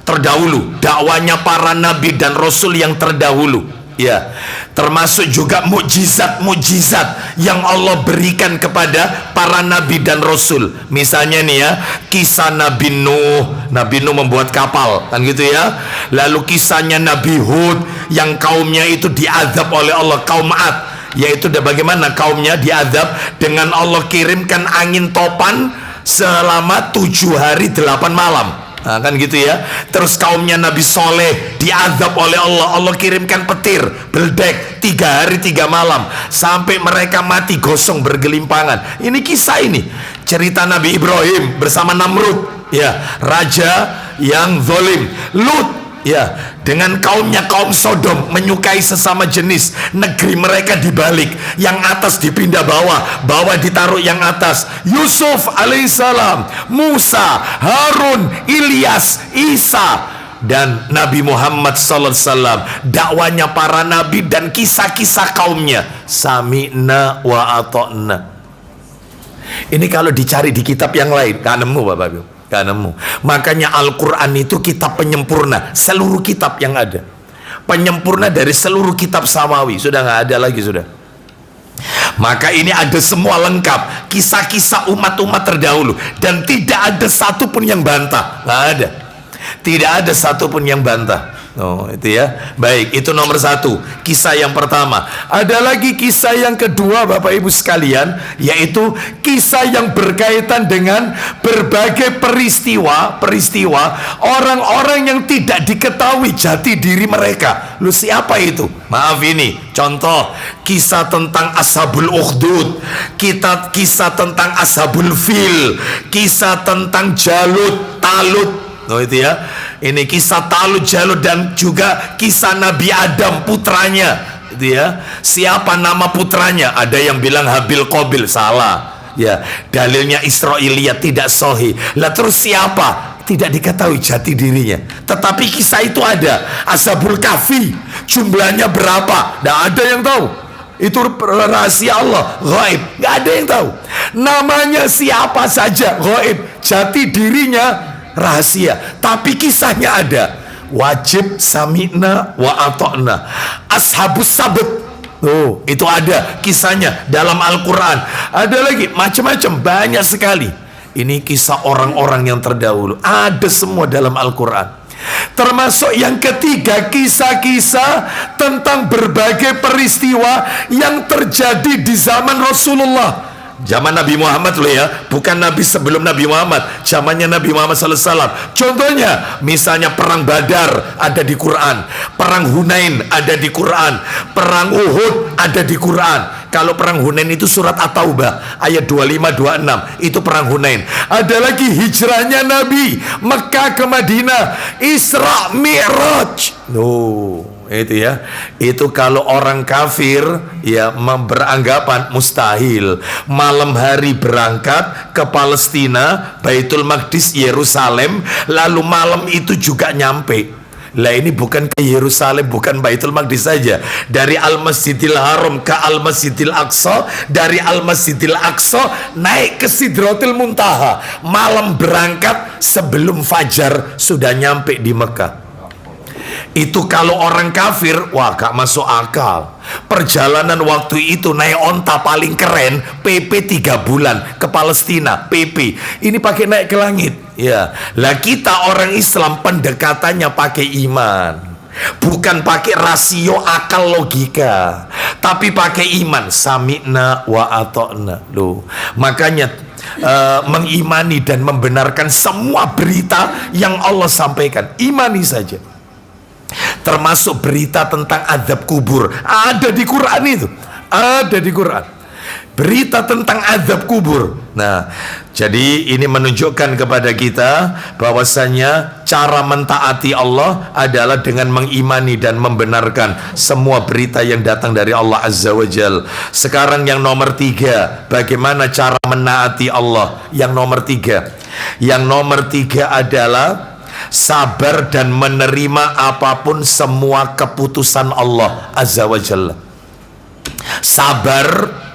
Speaker 1: terdahulu, dakwanya para nabi dan rasul yang terdahulu. Ya, termasuk juga mukjizat-mukjizat yang Allah berikan kepada para nabi dan rasul. Misalnya nih ya, kisah Nabi Nuh membuat kapal, kan gitu ya. Lalu kisahnya Nabi Hud yang kaumnya itu diazab oleh Allah, kaum Ad, yaitu bagaimana kaumnya diazab dengan Allah kirimkan angin topan selama 7 hari 8 malam. Nah, kan gitu ya. Terus kaumnya Nabi Soleh diazab oleh Allah, Allah kirimkan petir beledek 3 hari 3 malam sampai mereka mati gosong bergelimpangan. Ini kisah, ini cerita Nabi Ibrahim bersama Namrud, ya, raja yang zalim. Lut, ya, dengan kaumnya, kaum Sodom menyukai sesama jenis, negeri mereka dibalik, yang atas dipindah bawah ditaruh yang atas. Yusuf alaihissalam, Musa, Harun, Ilyas, Isa, dan Nabi Muhammad sallallahu alaihi wasallam, dakwanya para nabi dan kisah-kisah kaumnya. Sami'na wa ata'na. Ini kalau dicari di kitab yang lain, gak nemu Bapak Ibu. Gak nemu. Makanya Al-Quran itu kitab penyempurna seluruh kitab yang ada, penyempurna dari seluruh kitab samawi. Sudah gak ada lagi, sudah. Maka ini ada semua lengkap, kisah-kisah umat-umat terdahulu, dan tidak ada satupun yang bantah. Gak ada, tidak ada satupun yang bantah. Itu ya. Baik, itu nomor 1, kisah yang pertama. Ada lagi kisah yang kedua Bapak Ibu sekalian, yaitu kisah yang berkaitan dengan berbagai peristiwa orang-orang yang tidak diketahui jati diri mereka. Lu siapa itu? Maaf, ini contoh kisah tentang Ashabul Ukhdud, kisah tentang Ashabul Fil, kisah tentang Jalut, Talut. Itu ya. Ini kisah Talut, Jalut, dan juga kisah Nabi Adam putranya. Itu ya. Siapa nama putranya? Ada yang bilang Habil Qabil, salah. Ya, dalilnya Israiliyat, tidak sahih. Lah terus siapa? Tidak diketahui jati dirinya. Tetapi kisah itu ada. Ashabul Kahfi, jumlahnya berapa? Tidak ada yang tahu. Itu rahasia Allah, gaib, nggak ada yang tahu. Namanya siapa saja gaib, jati dirinya rahasia, tapi kisahnya ada. Wajib sami'na wa ata'na. Ashabus Sabt, itu ada kisahnya dalam Al-Quran. Ada lagi macam-macam, banyak sekali. Ini kisah orang-orang yang terdahulu, ada semua dalam Al-Quran. Termasuk yang ketiga, kisah-kisah tentang berbagai peristiwa yang terjadi di zaman Rasulullah, zaman Nabi Muhammad loh ya, bukan Nabi sebelum Nabi Muhammad, zamannya Nabi Muhammad SAW. Contohnya, misalnya perang Badar ada di Quran, perang Hunain ada di Quran, perang Uhud ada di Quran. Kalau perang Hunain itu surat At-Taubah ayat 25-26, itu perang Hunain. Ada lagi hijrahnya Nabi Mekah ke Madinah, Isra Mi'raj. Itu ya. Itu kalau orang kafir ya beranggapan mustahil malam hari berangkat ke Palestina, Baitul Maqdis, Yerusalem, lalu malam itu juga nyampe. Lah ini bukan ke Yerusalem, bukan Baitul Maqdis saja, dari Al-Masjidil Haram ke Al-Masjidil Aqsa, dari Al-Masjidil Aqsa naik ke Sidratul Muntaha, malam berangkat, sebelum fajar sudah nyampe di Mekah. Itu kalau orang kafir, wah gak masuk akal. Perjalanan waktu itu naik onta paling keren, PP 3 bulan ke Palestina, PP. Ini pakai naik ke langit. Ya, lah kita orang Islam pendekatannya pakai iman. bukan pakai rasio akal logika, tapi pakai iman. Sami'na wa ata'na. Loh, makanya mengimani dan membenarkan semua berita yang Allah sampaikan. Imani saja. Termasuk berita tentang azab kubur, ada di Quran itu. Ada di Quran. Berita tentang azab kubur. Nah, jadi ini menunjukkan kepada kita bahwasanya cara mentaati Allah adalah dengan mengimani dan membenarkan semua berita yang datang dari Allah Azza wa Jal. Sekarang yang nomor 3, bagaimana cara menaati Allah? Yang nomor 3. Yang nomor 3 adalah sabar dan menerima apapun semua keputusan Allah Azza wa Jalla. Sabar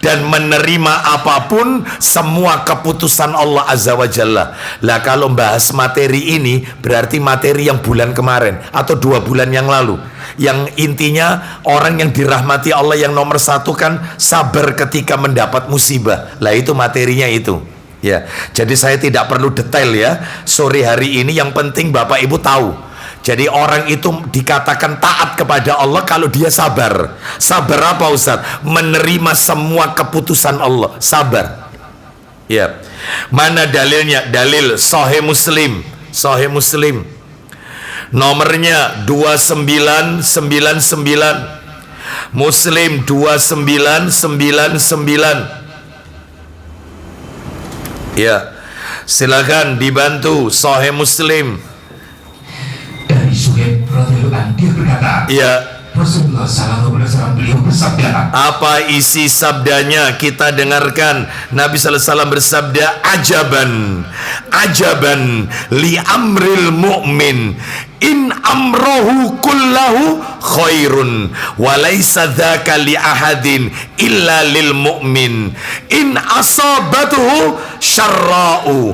Speaker 1: dan menerima apapun semua keputusan Allah Azza wa Jalla. Lah kalau bahas materi ini berarti materi yang bulan kemarin atau 2 bulan yang lalu, yang intinya orang yang dirahmati Allah yang nomor 1 kan sabar ketika mendapat musibah. Lah itu materinya itu. Ya, jadi saya tidak perlu detail ya sore hari ini, yang penting Bapak Ibu tahu. Jadi orang itu dikatakan taat kepada Allah kalau dia sabar. Sabar apa Ustaz? Menerima semua keputusan Allah. Sabar. Ya. Mana dalilnya? Dalil Sahih Muslim. Sahih Muslim. Nomornya 2999. Muslim 2999. Ya. Silakan dibantu Sahih Muslim.
Speaker 3: Dari Suhaib radhiyallahu anhu, dia berkata,
Speaker 1: Ya.
Speaker 3: Rasulullah sallallahu alaihi wasallam beliau bersabda.
Speaker 1: Apa isi sabdanya? Kita dengarkan. Nabi sallallahu alaihi wasallam bersabda, ajaban li amril mu'min, in amrohu kullahu khairun wa laysa dzaka li ahadin illa lil mu'min, in asabatuhu syarra'u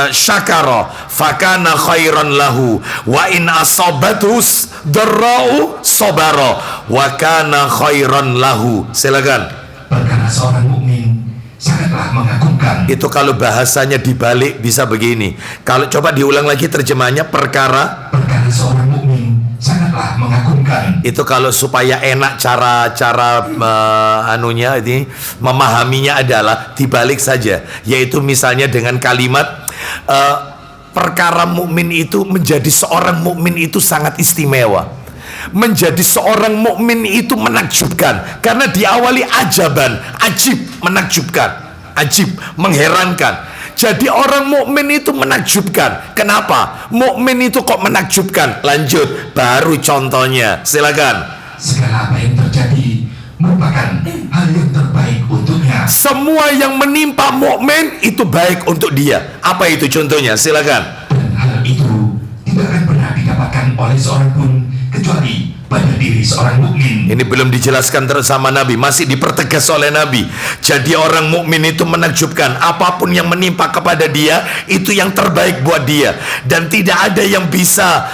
Speaker 1: syakara fakana khairan lahu, wa in asabatuhu darra'u sabara wa kana khairan lahu. Silakan.
Speaker 3: Perkara seorang mukmin sangatlah mengagumkan.
Speaker 1: Itu kalau bahasanya dibalik bisa begini. Kalau coba diulang lagi terjemahnya, perkara
Speaker 3: Seorang mukmin sangatlah mengagumkan.
Speaker 1: itu kalau supaya enak cara anunya ini memahaminya adalah dibalik saja, yaitu misalnya dengan kalimat perkara mukmin itu, menjadi seorang mukmin itu sangat istimewa. Menjadi seorang mukmin itu menakjubkan karena diawali ajaban, ajib, menakjubkan, ajib, mengherankan. Jadi orang mukmin itu menakjubkan. Kenapa? Mukmin itu kok menakjubkan? Lanjut, baru contohnya. Silakan.
Speaker 3: Segala apa yang terjadi merupakan hal yang terbaik untuknya.
Speaker 1: Semua yang menimpa mukmin itu baik untuk dia. Apa itu contohnya? Silakan.
Speaker 3: Dan hal itu tidak akan pernah didapatkan oleh seorang pun kecuali pada diri seorang mukmin.
Speaker 1: Ini belum dijelaskan terus sama Nabi, masih dipertegas oleh Nabi. Jadi orang mukmin itu menakjubkan, apapun yang menimpa kepada dia itu yang terbaik buat dia, dan tidak ada yang bisa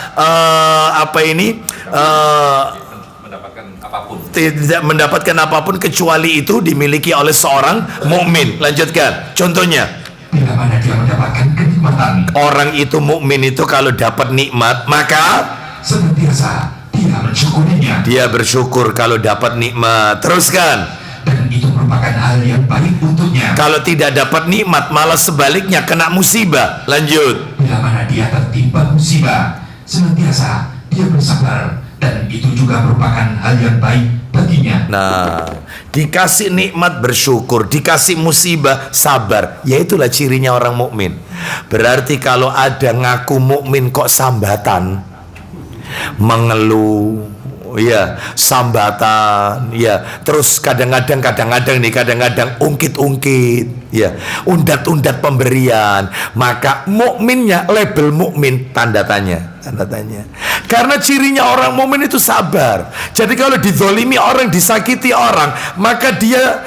Speaker 2: mendapatkan apapun.
Speaker 1: tidak mendapatkan apapun kecuali itu dimiliki oleh seorang mukmin. Lanjutkan. Contohnya,
Speaker 3: Bila mana dia mendapatkan kenikmatan,
Speaker 1: orang itu mukmin itu kalau dapat nikmat maka
Speaker 3: senantiasa dia mensyukurinya.
Speaker 1: dia bersyukur kalau dapat nikmat. Teruskan.
Speaker 3: Dan itu merupakan hal yang baik untuknya.
Speaker 1: Kalau tidak dapat nikmat malah sebaliknya kena musibah. Lanjut.
Speaker 3: Bila mana dia tertimpa musibah, senantiasa dia bersabar, dan itu juga merupakan hal yang baik baginya.
Speaker 1: Nah, dikasih nikmat bersyukur, dikasih musibah sabar. Ya itulah cirinya orang mukmin. Berarti kalau ada ngaku mukmin kok sambatan, mengeluh, ya, sambatan, ya, terus kadang-kadang ungkit-ungkit, ya, undat-undat pemberian, maka mukminnya label mukmin tanda tanya. Karena cirinya orang mukmin itu sabar. Jadi kalau dizolimi orang, disakiti orang, maka dia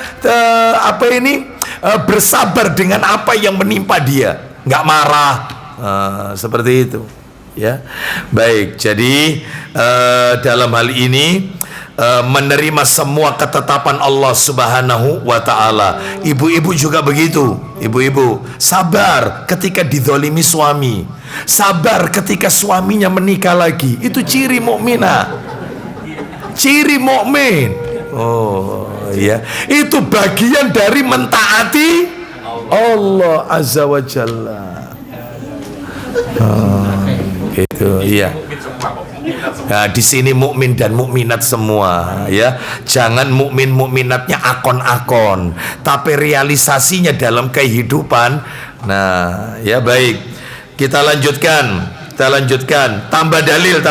Speaker 1: bersabar dengan apa yang menimpa dia, nggak marah, seperti itu. Ya, baik. Jadi dalam hal ini menerima semua ketetapan Allah Subhanahu wa Ta'ala. Ibu-ibu juga begitu. Ibu-ibu sabar ketika dizolimi suami, sabar ketika suaminya menikah lagi. Itu ciri mukminah. Ciri mukmin. Oh ya, itu bagian dari mentaati Allah Azza wa Jalla. Itu iya. Nah, di sini mukmin dan mukminat semua ya. Jangan mukmin mukminatnya akon-akon, tapi realisasinya dalam kehidupan. Nah, ya baik. Kita lanjutkan. Tambah dalil.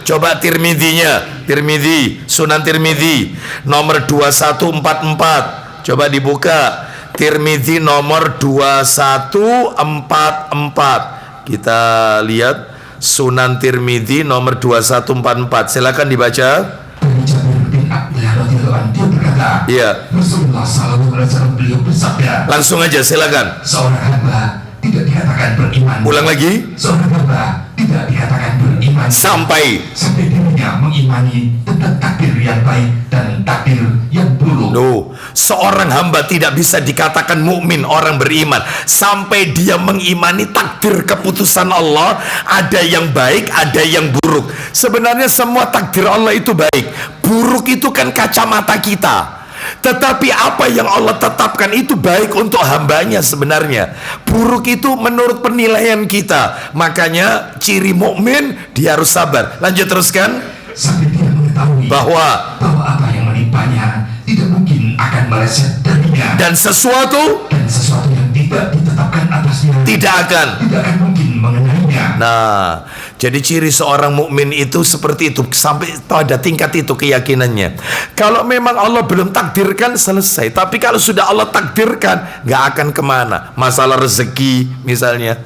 Speaker 1: Coba Tirmidzi, Sunan Tirmidzi nomor 2144. Coba dibuka. Tirmidzi nomor 2144. Kita lihat Sunan Tirmidzi nomor 2144. Silakan dibaca.
Speaker 3: Dari Jabir bin Abdullah radhiyallahu anhu, dia berkata,
Speaker 1: Iya.
Speaker 3: Rasulullah SAW beliau bersabda,
Speaker 1: Langsung aja silakan.
Speaker 3: seorang hamba tidak dikatakan beriman.
Speaker 1: Ulang lagi.
Speaker 3: Seorang hamba tidak dikatakan beriman
Speaker 1: Sampai
Speaker 3: dirinya mengimani tentang takdir yang baik dan takdir yang buruk.
Speaker 1: no, seorang hamba tidak bisa dikatakan mukmin, orang beriman, sampai dia mengimani takdir keputusan Allah. Ada yang baik, ada yang buruk. Sebenarnya semua takdir Allah itu baik. Buruk itu kan kacamata kita. Tetapi apa yang Allah tetapkan itu baik untuk hambanya sebenarnya. Buruk itu menurut penilaian kita. Makanya ciri mukmin dia harus sabar. Lanjut teruskan.
Speaker 3: Sampai dia mengetahui
Speaker 1: Bahwa
Speaker 3: apa yang menimpanya tidak mungkin akan meleset darinya,
Speaker 1: dan sesuatu
Speaker 3: sesuatu yang tidak ditetapkan atasnya
Speaker 1: tidak akan.
Speaker 3: tidak akan mungkin mengenainya.
Speaker 1: Nah, jadi ciri seorang mukmin itu seperti itu, sampai pada tingkat itu keyakinannya. Kalau memang Allah belum takdirkan, selesai. Tapi kalau sudah Allah takdirkan, nggak akan kemana. Masalah rezeki misalnya,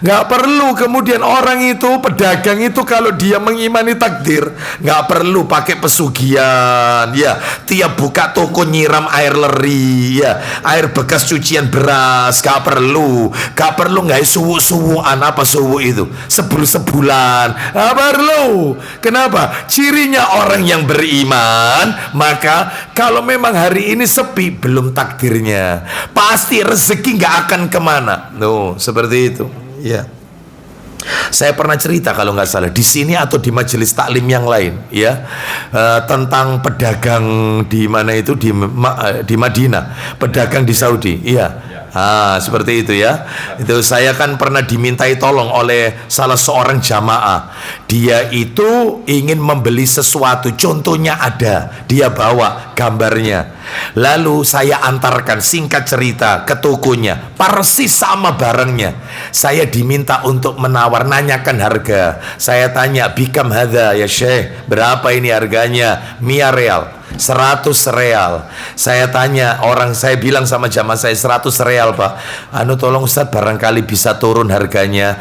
Speaker 1: nggak perlu kemudian orang itu, pedagang itu, kalau dia mengimani takdir, nggak perlu pakai pesugihan. Ya, tiap buka toko nyiram air leri, ya, air bekas cucian beras, nggak perlu nggak suwu-suwuan. Apa suwu itu? Sebulan, nggak perlu. Kenapa? Cirinya orang yang beriman. Maka kalau memang hari ini sepi, belum takdirnya, pasti rezeki nggak akan kemana. Seperti itu. Ya. Saya pernah cerita kalau nggak salah di sini atau di majelis taklim yang lain, ya, tentang pedagang di mana itu di Madinah, pedagang di Saudi, iya. Seperti itu ya. Itu saya kan pernah dimintai tolong oleh salah seorang jamaah. Dia itu ingin membeli sesuatu, contohnya ada, dia bawa gambarnya. Lalu saya antarkan, singkat cerita, ke tokonya, persis sama barangnya. Saya diminta untuk menawar, nanyakan harga. Saya tanya, bikam hadha ya Syekh, berapa ini harganya? 100 real, 100 real. Saya tanya orang, saya bilang sama jamaah saya, 100 real Pak. Tolong Ustaz, barangkali bisa turun harganya.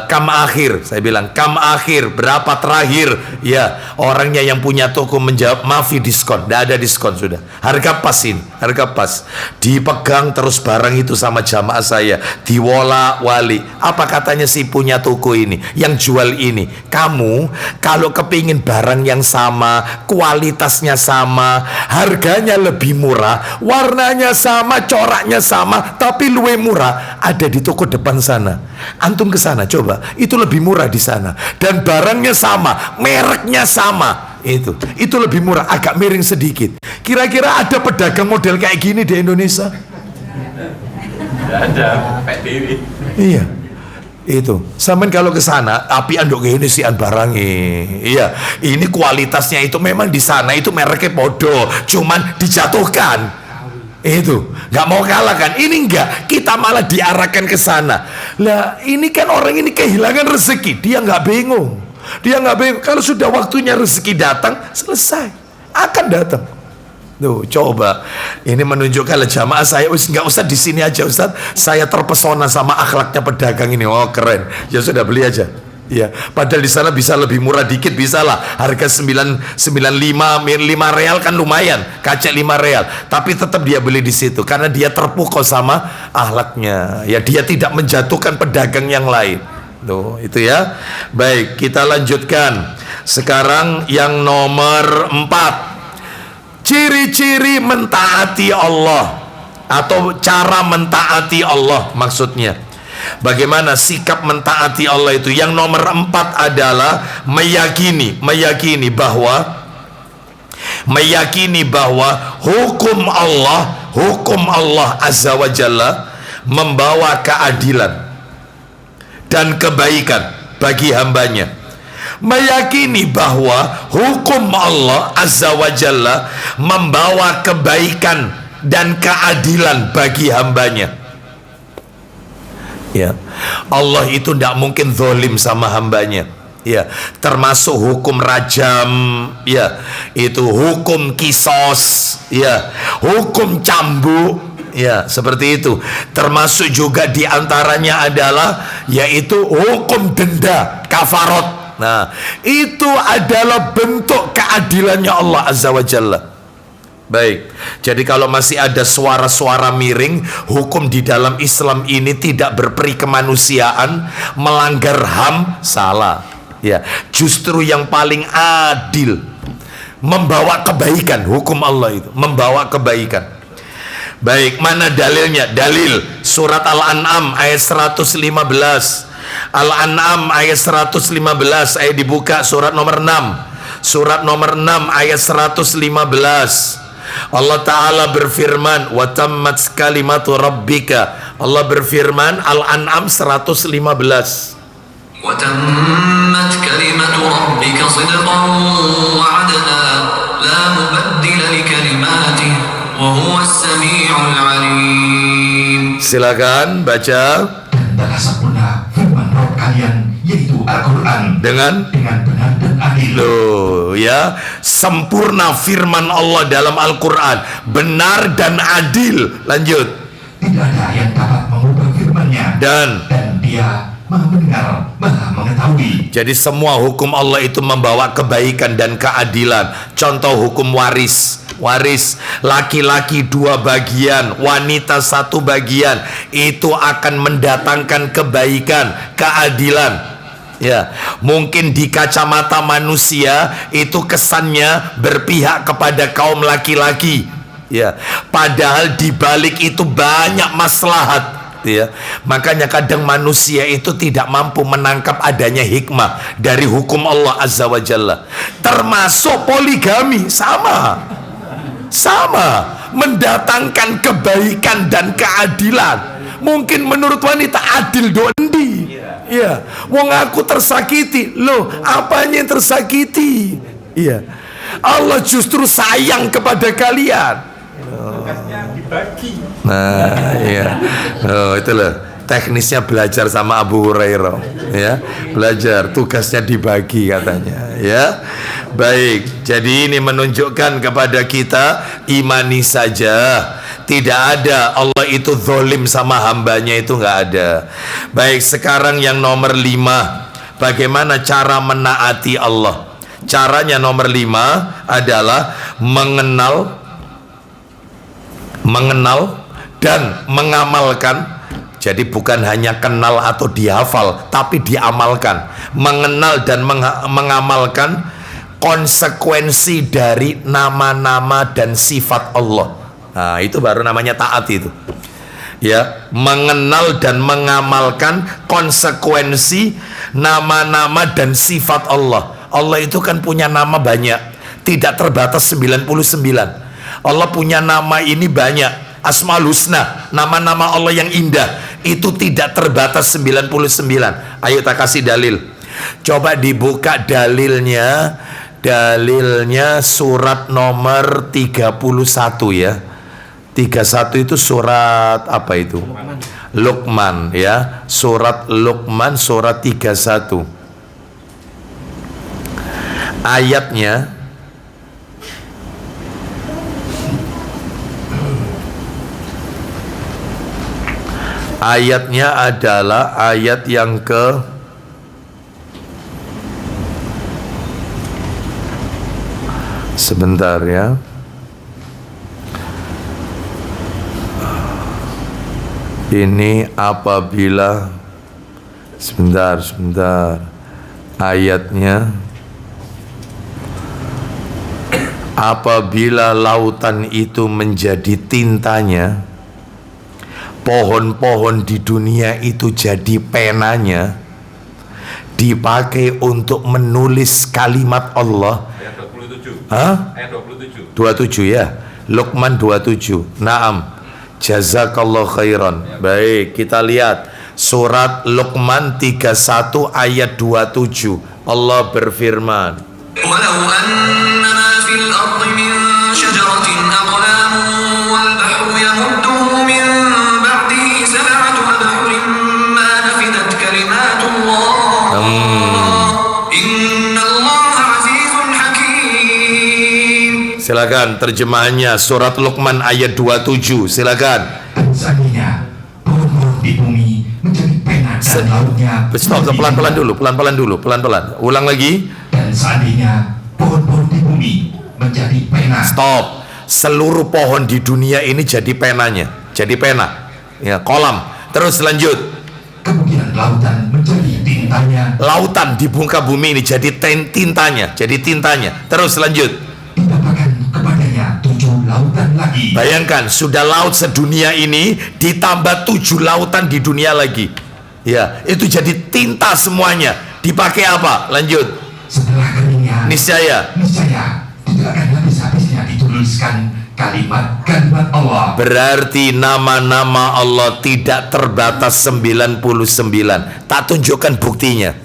Speaker 1: Kam akhir, saya bilang, kam akhir, berapa terakhir? Ya, orangnya yang punya toko menjawab, maafi diskon, tidak ada diskon sudah. Harga pas ini, harga pas. Dipegang terus barang itu sama jamaah saya, diwola wali. Apa katanya si punya toko ini, yang jual ini? Kamu kalau kepingin barang yang sama, kualitasnya sama, harganya lebih murah, warnanya sama, coraknya sama, tapi luwe murah, ada di toko depan sana. Antum ke sana coba, itu lebih murah di sana, dan barangnya sama, mereknya sama. Itu lebih murah, agak miring sedikit. Kira-kira ada pedagang model kayak gini di Indonesia?
Speaker 2: Tidak ada, Pak Dewi.
Speaker 1: Iya. Itu sampean kalau ke sana api anduk ini sih barangnya. Iya, ini kualitasnya itu memang di sana itu mereknya podo, cuman dijatuhkan. Itu nggak mau kalah kan? Ini enggak, kita malah diarahkan ke sana. Lah ini kan orang ini kehilangan rezeki, dia nggak bingung. Dia nggak bingung. Kalau sudah waktunya rezeki datang, selesai, akan datang. Tuh, coba ini menunjukkan jamaah saya, nggak usah di sini aja Ustaz. Saya terpesona sama akhlaknya pedagang ini. Oh keren, ya sudah beli aja. Ya, padahal di sana bisa lebih murah dikit, bisa lah. Harga 995 5 real kan lumayan, kaca 5 real. Tapi tetap dia beli di situ karena dia terpukau sama akhlaknya. Ya, dia tidak menjatuhkan pedagang yang lain. Tuh, itu ya. Baik, kita lanjutkan. Sekarang yang nomor 4. Ciri-ciri mentaati Allah, atau cara mentaati Allah maksudnya. Bagaimana sikap mentaati Allah itu? Yang nomor 4 adalah meyakini bahwa hukum Allah Azza wa Jalla membawa keadilan dan kebaikan bagi hambanya. Meyakini bahwa hukum Allah Azza wa Jalla membawa kebaikan dan keadilan bagi hambanya. Ya, Allah itu tidak mungkin zalim sama hambanya. Ya, termasuk hukum rajam, ya, itu hukum kisos, ya, hukum cambuk, ya, seperti itu. Termasuk juga diantaranya adalah yaitu hukum denda, kafarat. Nah, itu adalah bentuk keadilannya Allah Azza wa Jalla. Baik, jadi kalau masih ada suara-suara miring, hukum di dalam Islam ini tidak berperi kemanusiaan, melanggar HAM, salah. Ya, justru yang paling adil, membawa kebaikan, hukum Allah itu membawa kebaikan. Baik, mana dalilnya? Dalil surat Al-An'am ayat 115. Al-An'am ayat 115, ayat dibuka surat nomor 6. Surat nomor 6 ayat 115. Allah Ta'ala berfirman, wa tammat kalimatu rabbika. Allah berfirman, Al-An'am 115.
Speaker 4: wa tammat kalimatu rabbika sidqan wa 'adla la mubaddila li kalimatihi wa huwas sami'ul 'alim.
Speaker 1: Silakan baca.
Speaker 3: Dan telah sempurna firman Rabb kalian, yaitu Al-Quran,
Speaker 1: Dengan
Speaker 3: benar dan adil.
Speaker 1: loh, ya, sempurna firman Allah dalam Al-Quran, benar dan adil. Lanjut.
Speaker 3: Tidak ada yang dapat mengubah firman-Nya,
Speaker 1: Dan
Speaker 3: Dia Maha mendengar, Maha mengetahui.
Speaker 1: jadi semua hukum Allah itu membawa kebaikan dan keadilan. Contoh hukum waris. Laki-laki 2 bagian, wanita 1 bagian, itu akan mendatangkan kebaikan, keadilan. Ya, mungkin di kacamata manusia itu kesannya berpihak kepada kaum laki-laki. Ya, padahal di balik itu banyak maslahat. Ya, makanya kadang manusia itu tidak mampu menangkap adanya hikmah dari hukum Allah Azza wa Jalla. Termasuk poligami, sama mendatangkan kebaikan dan keadilan. Mungkin menurut wanita adil dondi, ya, wong aku tersakiti, loh, apanya yang tersakiti? Iya, Allah justru sayang kepada kalian. Nah, iya. Oh, itu loh teknisnya belajar sama Abu Hurairah, ya. Belajar, tugasnya dibagi katanya, ya. Baik, jadi ini menunjukkan kepada kita, imani saja, tidak ada Allah itu zalim sama hambanya, itu nggak ada. Baik, sekarang yang nomor 5, bagaimana cara menaati Allah? Caranya nomor 5 adalah mengenal dan mengamalkan. Jadi bukan hanya kenal atau dihafal, tapi diamalkan. Mengenal dan mengamalkan konsekuensi dari nama-nama dan sifat Allah. Nah, itu baru namanya taat itu. Ya, mengenal dan mengamalkan konsekuensi nama-nama dan sifat Allah. Allah itu kan punya nama banyak, tidak terbatas 99. Allah punya nama ini banyak, Asmaul Husna, nama-nama Allah yang indah, itu tidak terbatas 99. Ayo kita kasih dalil. Coba dibuka dalilnya. Dalilnya surat nomor 31 ya. 31 itu surat apa itu? Luqman ya. Surat Luqman surat 31. Ayatnya adalah ayat yang ke sebentar ya. Ini apabila sebentar ayatnya, apabila lautan itu menjadi tintanya, pohon-pohon di dunia itu jadi penanya, dipakai untuk menulis kalimat Allah.
Speaker 2: Ayat 27.
Speaker 1: Hah?
Speaker 2: Ayat 27.
Speaker 1: 27 ya. Luqman 27. Naam. Jazakallah khairan. Baik, kita lihat surat Luqman 31 ayat 27. Allah berfirman,
Speaker 4: ولو أن ما في الأرض من شجرة أقلام والبحر يمده من بعده سبعة أبحر ما نفدت كلمات الله إن الله عزيز حكيم.
Speaker 1: silakan terjemahannya surat Luqman ayat 27. Silakan.
Speaker 3: Dan seandainya pohon-pohon di bumi menjadi pena dan lautnya.
Speaker 1: Stop, pelan-pelan dulu, pelan-pelan. Ulang lagi.
Speaker 3: Dan seandainya pohon-pohon di bumi menjadi pena.
Speaker 1: Stop. Seluruh pohon di dunia ini jadi penanya, jadi pena. Ya, kolam. Terus lanjut.
Speaker 3: Kemudian lautan menjadi tintanya.
Speaker 1: Lautan di muka bumi ini jadi tintanya, Terus lanjut.
Speaker 3: Ditambahkan kepadanya 7 lautan lagi.
Speaker 1: Bayangkan, sudah laut sedunia ini ditambah 7 lautan di dunia lagi. Ya, itu jadi tinta semuanya. Dipakai apa? Lanjut.
Speaker 3: Setelah keringnya,
Speaker 1: Niscaya
Speaker 3: tidak akan habis-habisnya dituliskan kalimat-kalimat Allah.
Speaker 1: berarti nama-nama Allah tidak terbatas 99. Tak tunjukkan buktinya.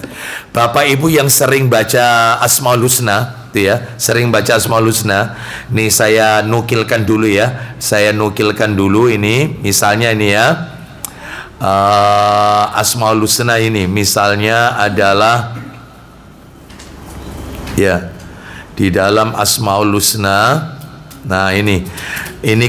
Speaker 1: Bapak Ibu yang sering baca Asmaul Husna, ya, sering baca Asmaul Husna. Nih saya nukilkan dulu ya. Ini, misalnya ini ya. Asmaul Husna ini misalnya adalah, ya, di dalam Asmaul Husna. Nah ini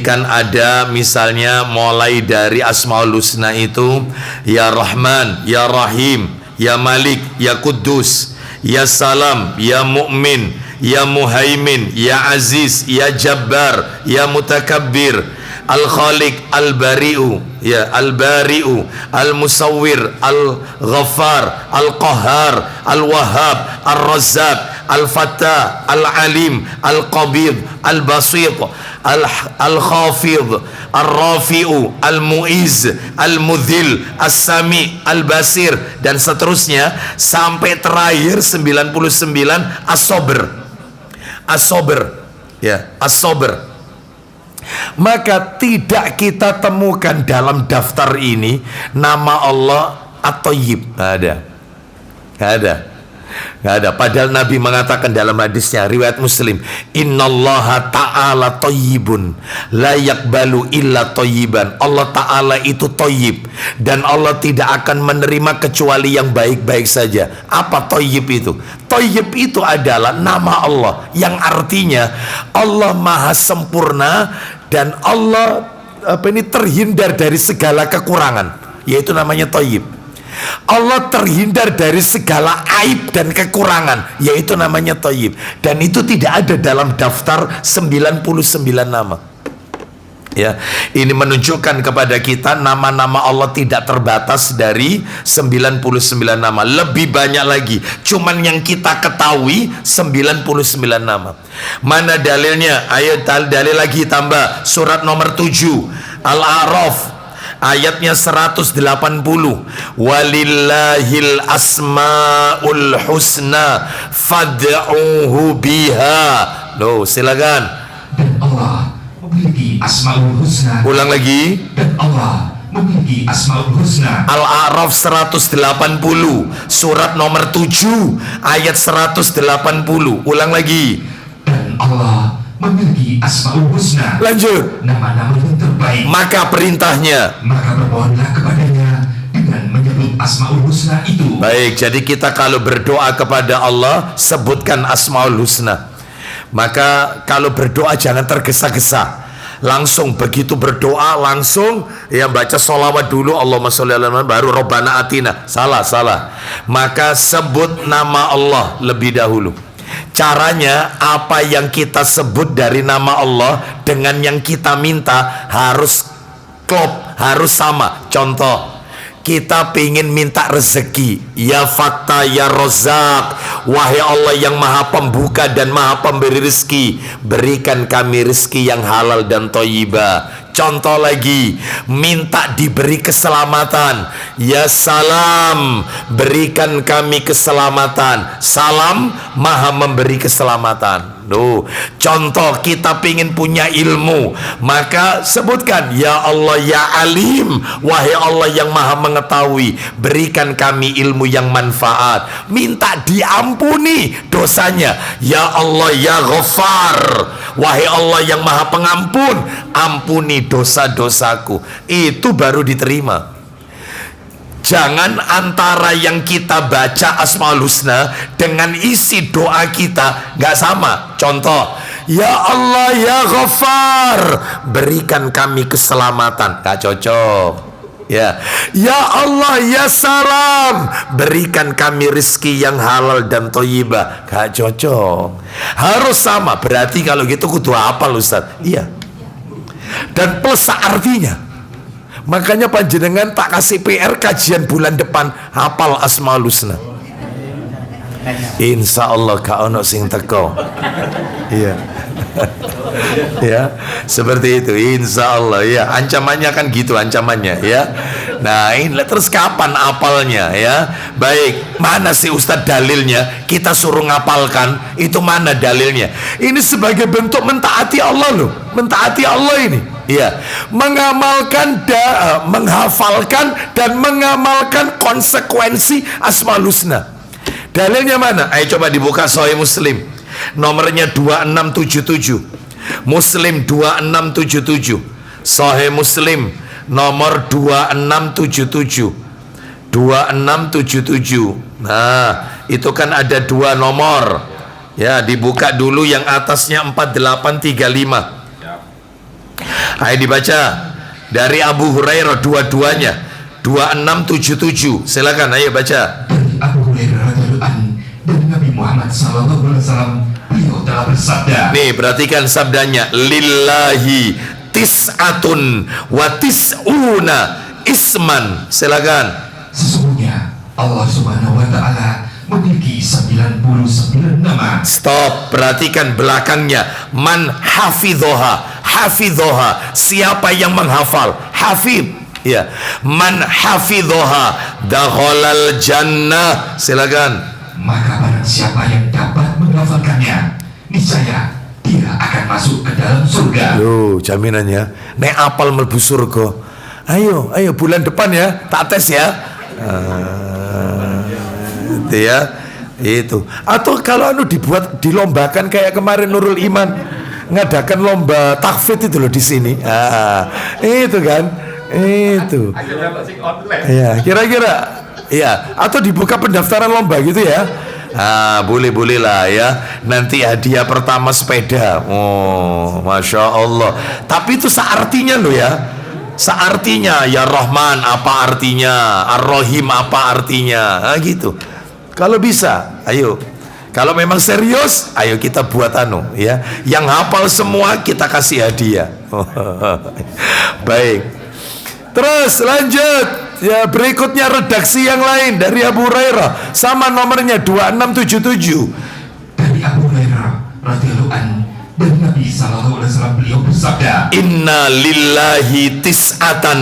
Speaker 1: kan ada misalnya mulai dari Asmaul Husna itu Ya Rahman, Ya Rahim, Ya Malik, Ya Quddus, Ya Salam, Ya Mu'min, Ya Muhaimin, Ya Aziz, Ya Jabbar, Ya Mutakabbir, Al-Khaliq, Al-Bari'u, ya, Al-Bari'u, Al-Musawwir, Al-Ghaffar, Al-Qahhar, Al-Wahhab, Al-Razzaq, Al-Fattah, Al-Alim, Al-Qabid, Al-Basit, Al-Khafid, Al-Rafi'u, Al-Mu'iz, Al-Mudhil, As-Sami, Al-Basir, dan seterusnya sampai terakhir 99 As-Sabr. Ya, As-Sabr. Maka tidak kita temukan dalam daftar ini nama Allah At-Thayyib. Nggak ada. Padahal Nabi mengatakan dalam hadisnya riwayat Muslim, Innallaha ta'ala thayyibun la yaqbalu illa thayyiban. Allah Ta'ala itu thayyib dan Allah tidak akan menerima kecuali yang baik-baik saja. Apa thayyib itu? Thayyib itu adalah nama Allah yang artinya Allah maha sempurna dan Allah terhindar dari segala kekurangan, yaitu namanya thayyib. Allah terhindar dari segala aib dan kekurangan, yaitu namanya thayyib. Dan itu tidak ada dalam daftar 99 nama. Ya, ini menunjukkan kepada kita nama-nama Allah tidak terbatas dari 99 nama. Lebih banyak lagi. Cuman yang kita ketahui 99 nama. Mana dalilnya? Ayo dalil lagi tambah. Surat nomor 7 Al-A'raf ayatnya 180. Walillahil asmaul husna fad'uhu biha. Loh, silakan.
Speaker 3: Dan Allah memiliki Asmaul Husna.
Speaker 1: Ulang lagi.
Speaker 3: Dan Allah memiliki Asmaul Husna.
Speaker 1: Al-A'raf 180 surat nomor 7 ayat 180. Ulang lagi.
Speaker 3: Dan Allah memiliki Asmaul Husna.
Speaker 1: Lanjut.
Speaker 3: Nama-nama yang terbaik.
Speaker 1: Maka perintahnya,
Speaker 3: maka bermohonlah kepadanya dengan menyebut Asmaul Husna itu.
Speaker 1: baik, jadi kita kalau berdoa kepada Allah sebutkan Asmaul Husna. Maka kalau berdoa jangan tergesa-gesa. Langsung begitu berdoa langsung ya baca sholawat dulu, Allahumma sholli ala Muhammad, baru Rabbana atina. Salah. Maka sebut nama Allah lebih dahulu. Caranya apa yang kita sebut dari nama Allah dengan yang kita minta harus klop, harus sama. Contoh, kita pingin minta rezeki, ya Fattah, ya Rozak, wahai Allah yang maha pembuka dan maha pemberi rezeki, berikan kami rezeki yang halal dan thayyibah. Contoh lagi, minta diberi keselamatan. Ya salam, berikan kami keselamatan. Salam, maha memberi keselamatan. Duh, contoh kita pingin punya ilmu, maka sebutkan, ya Allah ya alim, wahai Allah yang maha mengetahui, berikan kami ilmu yang manfaat. Minta diampuni dosanya, ya Allah ya Ghaffar, wahai Allah yang maha pengampun, ampuni dosa-dosaku. Itu baru diterima. Jangan antara yang kita baca Asmaul Husna dengan isi doa kita nggak sama. Contoh, ya Allah ya Ghaffar, berikan kami keselamatan. Nggak cocok. Ya Allah ya Salam, berikan kami rizki yang halal dan thayyibah. Nggak cocok. Harus sama. Berarti kalau gitu kudu hafal Ustaz. Iya. Dan plus artinya. Makanya panjenengan tak kasih PR kajian bulan depan, hafal Asmaul Husna. Insya Allah gak ono sing teko. Iya. Ya, seperti itu. Insya Allah ya. Ancamannya kan gitu ancamannya ya. Nah ini terus kapan apalnya ya? Baik, mana sih Ustadz dalilnya? Kita suruh ngapalkan, itu mana dalilnya? Ini sebagai bentuk mentaati Allah loh. Mentaati Allah ini. Ya, mengamalkan, menghafalkan dan mengamalkan konsekuensi Asmaul Husna. Dalilnya mana? Ayo coba dibuka Sahih Muslim. Nomornya 2677. Muslim 2677. Sahih Muslim nomor 2677. 2677. Nah, itu kan ada dua nomor. Ya, dibuka dulu yang atasnya 4835. Ayo dibaca dari Abu Hurairah dua-duanya 2677. Silakan ayo baca.
Speaker 3: Dari Abu Hurairah radhiyallahu anhu dari Nabi Muhammad sallallahu alaihi wasallam, beliau telah bersabda.
Speaker 1: Nih perhatikan sabdanya, lillahi tis'atun wa tis'una isman. Silakan.
Speaker 3: Sesungguhnya Allah Subhanahu wa taala memiliki 99 nama.
Speaker 1: Stop, perhatikan belakangnya. Man hafidhoha. Hafidhoha, siapa yang menghafal? Hafid. Ya. Man hafidhoha dakhalal jannah. Silakan.
Speaker 3: Maka barang siapa yang dapat menghafalkannya, niscaya dia akan masuk ke dalam surga.
Speaker 1: Yo, jaminannya. Nek apal mlebu surga. Ayo bulan depan ya, tak tes ya. Itu ya. Itu. Atau kalau dibuat dilombakan kayak kemarin Nurul Iman ngadakan lomba takfid itu loh di sini. Itu kan. Itu. Ya, kira-kira ya, atau dibuka pendaftaran lomba gitu ya. Boleh lah ya. Nanti hadiah pertama sepeda. Oh, Masya Allah. Tapi itu seartinya loh ya. Seartinya ya Rahman apa artinya, Ar-Rahim apa artinya. Gitu. Kalau bisa, ayo. Kalau memang serius, ayo kita buat ya. Yang hafal semua kita kasih hadiah. Baik. Terus lanjut. Ya, berikutnya redaksi yang lain dari Abu Hurairah, sama nomornya 2677.
Speaker 3: Dari Abu Hurairah radhiyallahu anhu dari Nabi sallallahu alaihi wasallam, beliau bersabda,
Speaker 1: Inna lillahi tis'atan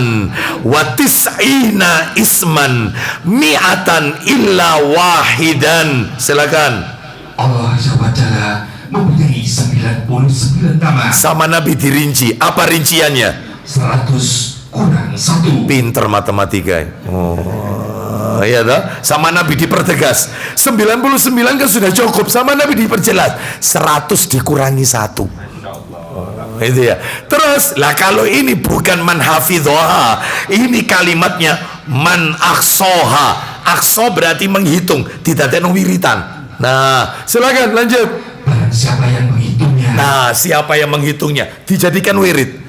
Speaker 1: wa tis'ina isman mi'atan illa wahidan. Silakan.
Speaker 3: Allah SWT mempunyai 99 nama.
Speaker 1: Sama Nabi dirinci. Apa rinciannya?
Speaker 3: 100 kurang 1.
Speaker 1: Pinter matematika. Oh, iya toh? Sama Nabi dipertegas. 99 kan sudah cukup. Sama Nabi diperjelas. 100 dikurangi 1. Itu ya. Terus lah kalau ini bukan man hafidhoha, ini kalimatnya man aksoha. Akso berarti menghitung, tidak ada wiritan. Nah, silakan lanjut.
Speaker 3: Barang siapa yang menghitungnya.
Speaker 1: Nah, siapa yang menghitungnya dijadikan wirid.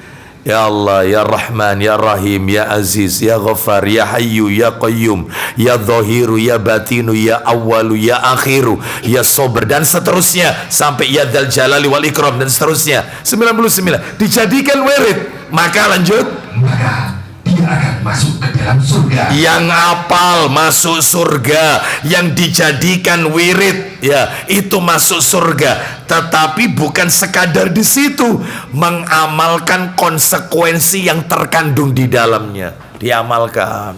Speaker 1: Ya Allah, ya Rahman, ya Rahim, ya Aziz, ya Ghaffar, ya Hayyu, ya Qayyum, ya Dhahiru, ya Batinu, ya Awwalu, ya Akhiru, ya Sabr, dan seterusnya sampai ya Dzal Jalali wal Ikram dan seterusnya. 99 dijadikan wirid. Maka lanjut.
Speaker 3: Maka dia akan masuk ke dalam surga.
Speaker 1: Yang apal masuk surga, yang dijadikan wirid ya itu masuk surga. Tetapi bukan sekadar di situ, mengamalkan konsekuensi yang terkandung di dalamnya, diamalkan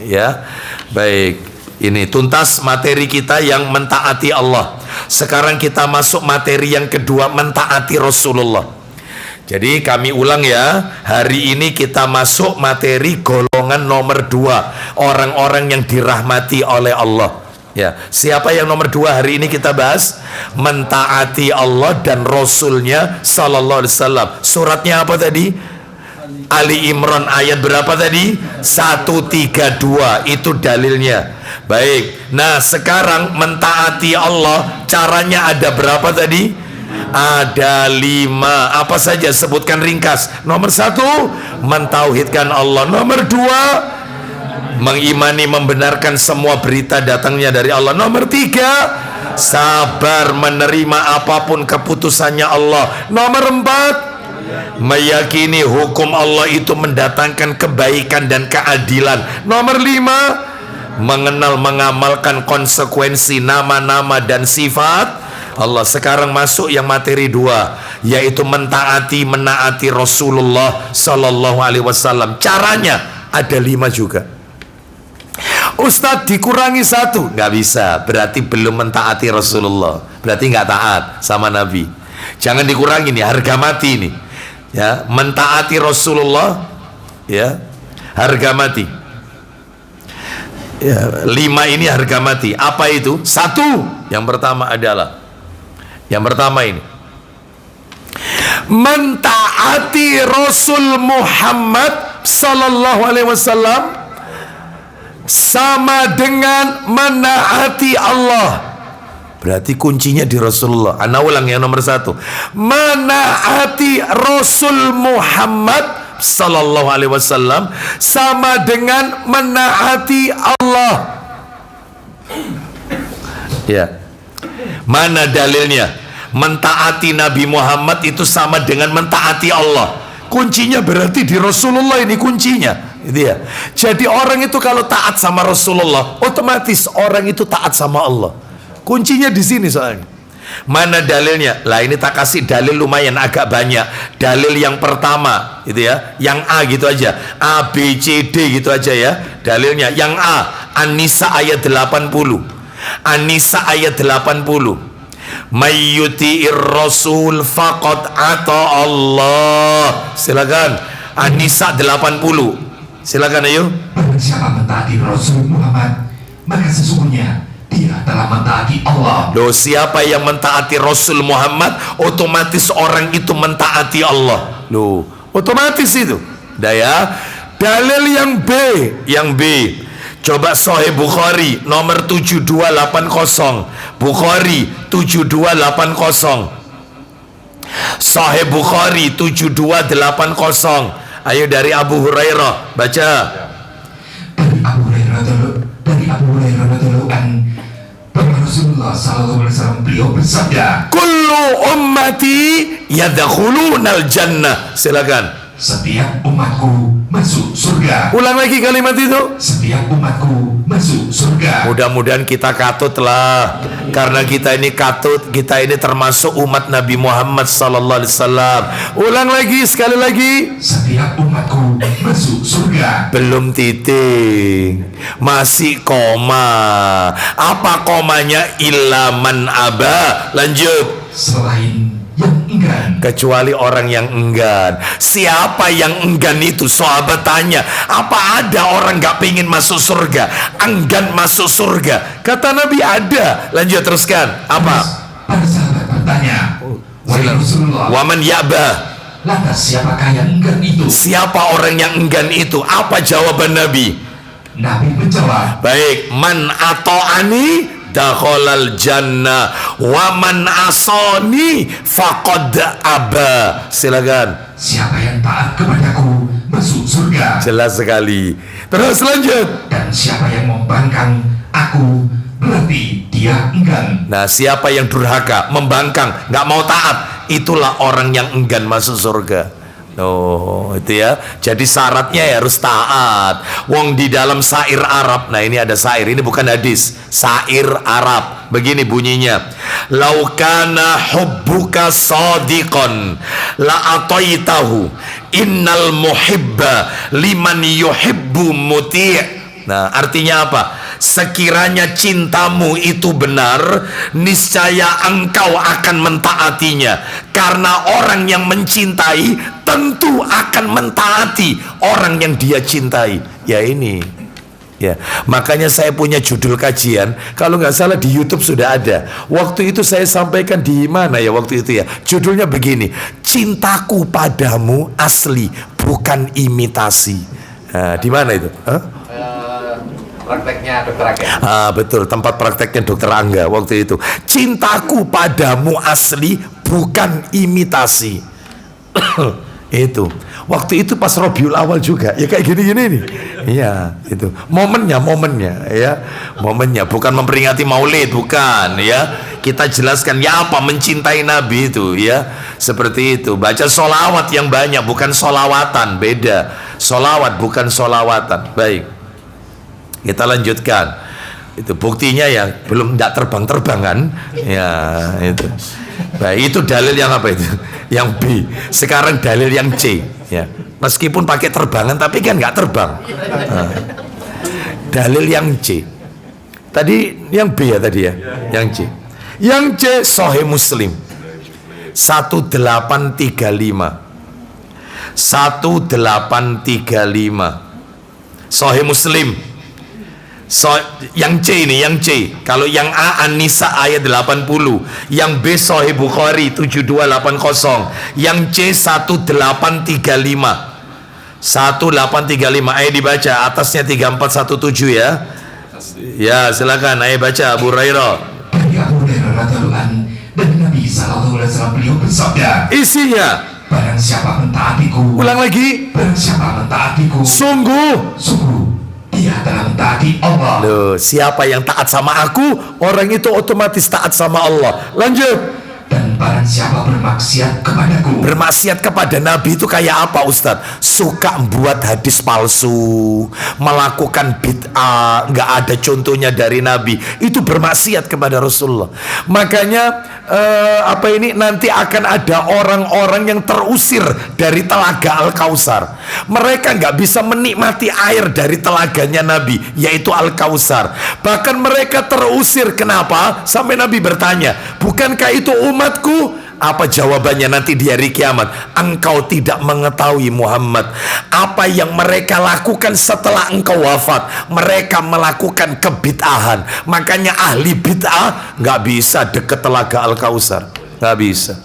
Speaker 1: ya. Baik, ini tuntas materi kita yang mentaati Allah. Sekarang kita masuk materi yang kedua, mentaati Rasulullah. Jadi kami ulang ya, hari ini kita masuk materi golongan nomor 2, orang-orang yang dirahmati oleh Allah. Ya, siapa yang nomor 2 hari ini kita bahas? Mentaati Allah dan Rasulnya Sallallahu Alaihi Wasallam. Suratnya apa tadi? Ali Imran ayat berapa tadi? 132, itu dalilnya. Baik, nah sekarang mentaati Allah caranya ada berapa tadi? Ada 5. Apa saja? Sebutkan ringkas. Nomor 1, mentauhidkan Allah. Nomor 2, mengimani, membenarkan semua berita datangnya dari Allah. Nomor 3, sabar menerima apapun keputusannya Allah. Nomor 4, meyakini hukum Allah itu mendatangkan kebaikan dan keadilan. Nomor 5, mengenal, mengamalkan konsekuensi nama-nama dan sifat Allah. Sekarang masuk yang materi 2, yaitu mentaati, menaati Rasulullah Sallallahu Alaihi Wasallam. Caranya ada 5 juga. Ustadz dikurangi 1, nggak bisa, berarti belum mentaati Rasulullah, berarti nggak taat sama Nabi. Jangan dikurangi nih, harga mati nih ya, mentaati Rasulullah ya, harga mati ya. 5 ini harga mati. Apa itu? 1, yang pertama adalah, yang pertama ini, mentaati Rasul Muhammad Sallallahu Alaihi Wasallam sama dengan menaati Allah. Berarti kuncinya di Rasulullah. Ana ulang yang nomor 1, menaati Rasul Muhammad Sallallahu Alaihi Wasallam sama dengan menaati Allah. Ya, mana dalilnya? Mentaati Nabi Muhammad itu sama dengan mentaati Allah. Kuncinya berarti di Rasulullah, ini kuncinya. Itu ya. Jadi orang itu kalau taat sama Rasulullah, otomatis orang itu taat sama Allah. Kuncinya di sini soalnya. Mana dalilnya? Lah ini tak kasih dalil lumayan agak banyak. Dalil yang pertama itu ya, yang A gitu aja. A B C D gitu aja ya. Dalilnya yang A, An-Nisa ayat 80. An-Nisa ayat 80. Mayyuti'ir Rasul faqad ata Allah. Silakan. An-Nisa 80. Silakan ayo.
Speaker 3: Barang siapa mentaati Rasul Muhammad, maka sesungguhnya dia telah mentaati Allah.
Speaker 1: Loh, siapa yang mentaati Rasul Muhammad, otomatis orang itu mentaati Allah. Loh, otomatis itu. Dah ya. Dalil yang B, yang B. Coba Sahih Bukhari nomor 7280. Bukhari 7280. Sahih Bukhari 7280. Ayo dari Abu Hurairah baca.
Speaker 3: Dari Abu Hurairah radhiyallahu anhu, bahwa Rasulullah sallallahu alaihi wasallam beliau bersabda,
Speaker 1: Kullu ummati yadkhulunal jannah. Silakan.
Speaker 3: setiap umatku masuk surga.
Speaker 1: Ulang lagi kalimat itu.
Speaker 3: Setiap umatku masuk surga.
Speaker 1: Mudah-mudahan kita katut lah, karena kita ini katut, kita ini termasuk umat Nabi Muhammad Sallallahu Alaihi Wasallam. Ulang lagi, sekali lagi.
Speaker 3: Setiap umatku masuk surga.
Speaker 1: Belum titik, masih koma. Apa komanya? Ilaman aba. Lanjut.
Speaker 3: Selain yang enggan.
Speaker 1: Kecuali orang yang enggan. Siapa yang enggan itu? Sahabat tanya, apa ada orang gak pengen masuk surga, enggan masuk surga? Kata Nabi ada. Lanjut, teruskan. Apa?
Speaker 3: Para sahabat bertanya, wahai Rasulullah,
Speaker 1: Waman ya'ba.
Speaker 3: lantas siapakah yang enggan itu?
Speaker 1: Siapa orang yang enggan itu? Apa jawaban Nabi?
Speaker 3: Nabi menjawab,
Speaker 1: Baik, man ato'ani dakhalal jannah wa man asani faqad aba. Silakan.
Speaker 3: siapa yang taat kepadaku masuk surga.
Speaker 1: Jelas sekali. Terus lanjut.
Speaker 3: Dan siapa yang membangkang aku, berarti dia enggan.
Speaker 1: Nah, siapa yang durhaka, membangkang, nggak mau taat, itulah orang yang enggan masuk surga. Oh, itu ya. Jadi syaratnya ya harus taat. Wong di dalam syair Arab. Nah, ini ada syair, ini bukan hadis. Syair Arab. Begini bunyinya. Laukana hubbuka sadiqan la ataitahu. Innal muhibba liman yuhibbu muti'. Nah, artinya apa? Sekiranya cintamu itu benar, niscaya engkau akan mentaatinya. Karena orang yang mencintai tentu akan mentaati orang yang dia cintai. Ya ini, ya makanya saya punya judul kajian. Kalau nggak salah di YouTube sudah ada. Waktu itu saya sampaikan di mana ya waktu itu ya. Judulnya begini: cintaku padamu asli, bukan imitasi. Nah, di mana itu? Hah?
Speaker 2: Prakteknya dokter Angga.
Speaker 1: Betul, tempat prakteknya dokter Angga waktu itu. Cintaku padamu asli, bukan imitasi. Itu waktu itu pas Rabiul Awal juga ya, kayak gini-gini nih. Iya, itu momennya ya, momennya bukan memperingati Maulid, bukan ya. Kita jelaskan ya apa mencintai Nabi itu ya, seperti itu. Baca sholawat yang banyak, bukan sholawatan, beda. Sholawat bukan sholawatan. Baik, kita lanjutkan. Itu buktinya ya belum tidak terbang kan ya itu. Baik, itu dalil yang apa itu? Yang B. Sekarang dalil yang C ya. Meskipun pakai terbangan tapi kan nggak terbang. Dalil yang C. Tadi yang B ya tadi ya. Yang C. Yang C Sahih Muslim 1835. 1835 Sahih Muslim. Yang C ini, yang C. Kalau yang A An-Nisa ayat 80, yang B Sahih Bukhari 7280, yang C 1835. 1835. Ayo dibaca atasnya 3417 ya. Ya, silakan ayo baca Abu Hurairah.
Speaker 3: Dari Abu Hurairah radhiyallahu anhu, dari Nabi sallallahu alaihi wasallam beliau bersabda,
Speaker 1: isinya,
Speaker 3: barang siapa mentaatiku,
Speaker 1: ulang lagi,
Speaker 3: barang siapa mentaatiku,
Speaker 1: sungguh
Speaker 3: dia telah mentaati Allah.
Speaker 1: loh, siapa yang taat sama aku, orang itu otomatis taat sama Allah. Lanjut.
Speaker 3: Dan barang siapa bermaksiat kepadaku,
Speaker 1: Bermaksiat kepada Nabi itu kayak apa Ustadz? Suka membuat hadis palsu, melakukan bid'ah, nggak ada contohnya dari Nabi, itu bermaksiat kepada Rasulullah. Makanya nanti akan ada orang-orang yang terusir dari telaga Al-Kausar. Mereka nggak bisa menikmati air dari telaganya Nabi, yaitu Al-Kausar. Bahkan mereka terusir. Kenapa? Sampai Nabi bertanya, bukankah itu umatku? Apa jawabannya nanti di hari kiamat? Engkau tidak mengetahui Muhammad apa yang mereka lakukan setelah engkau wafat. Mereka melakukan kebid'ahan. Makanya ahli bid'ah nggak bisa deket telaga Al-Kausar, nggak bisa.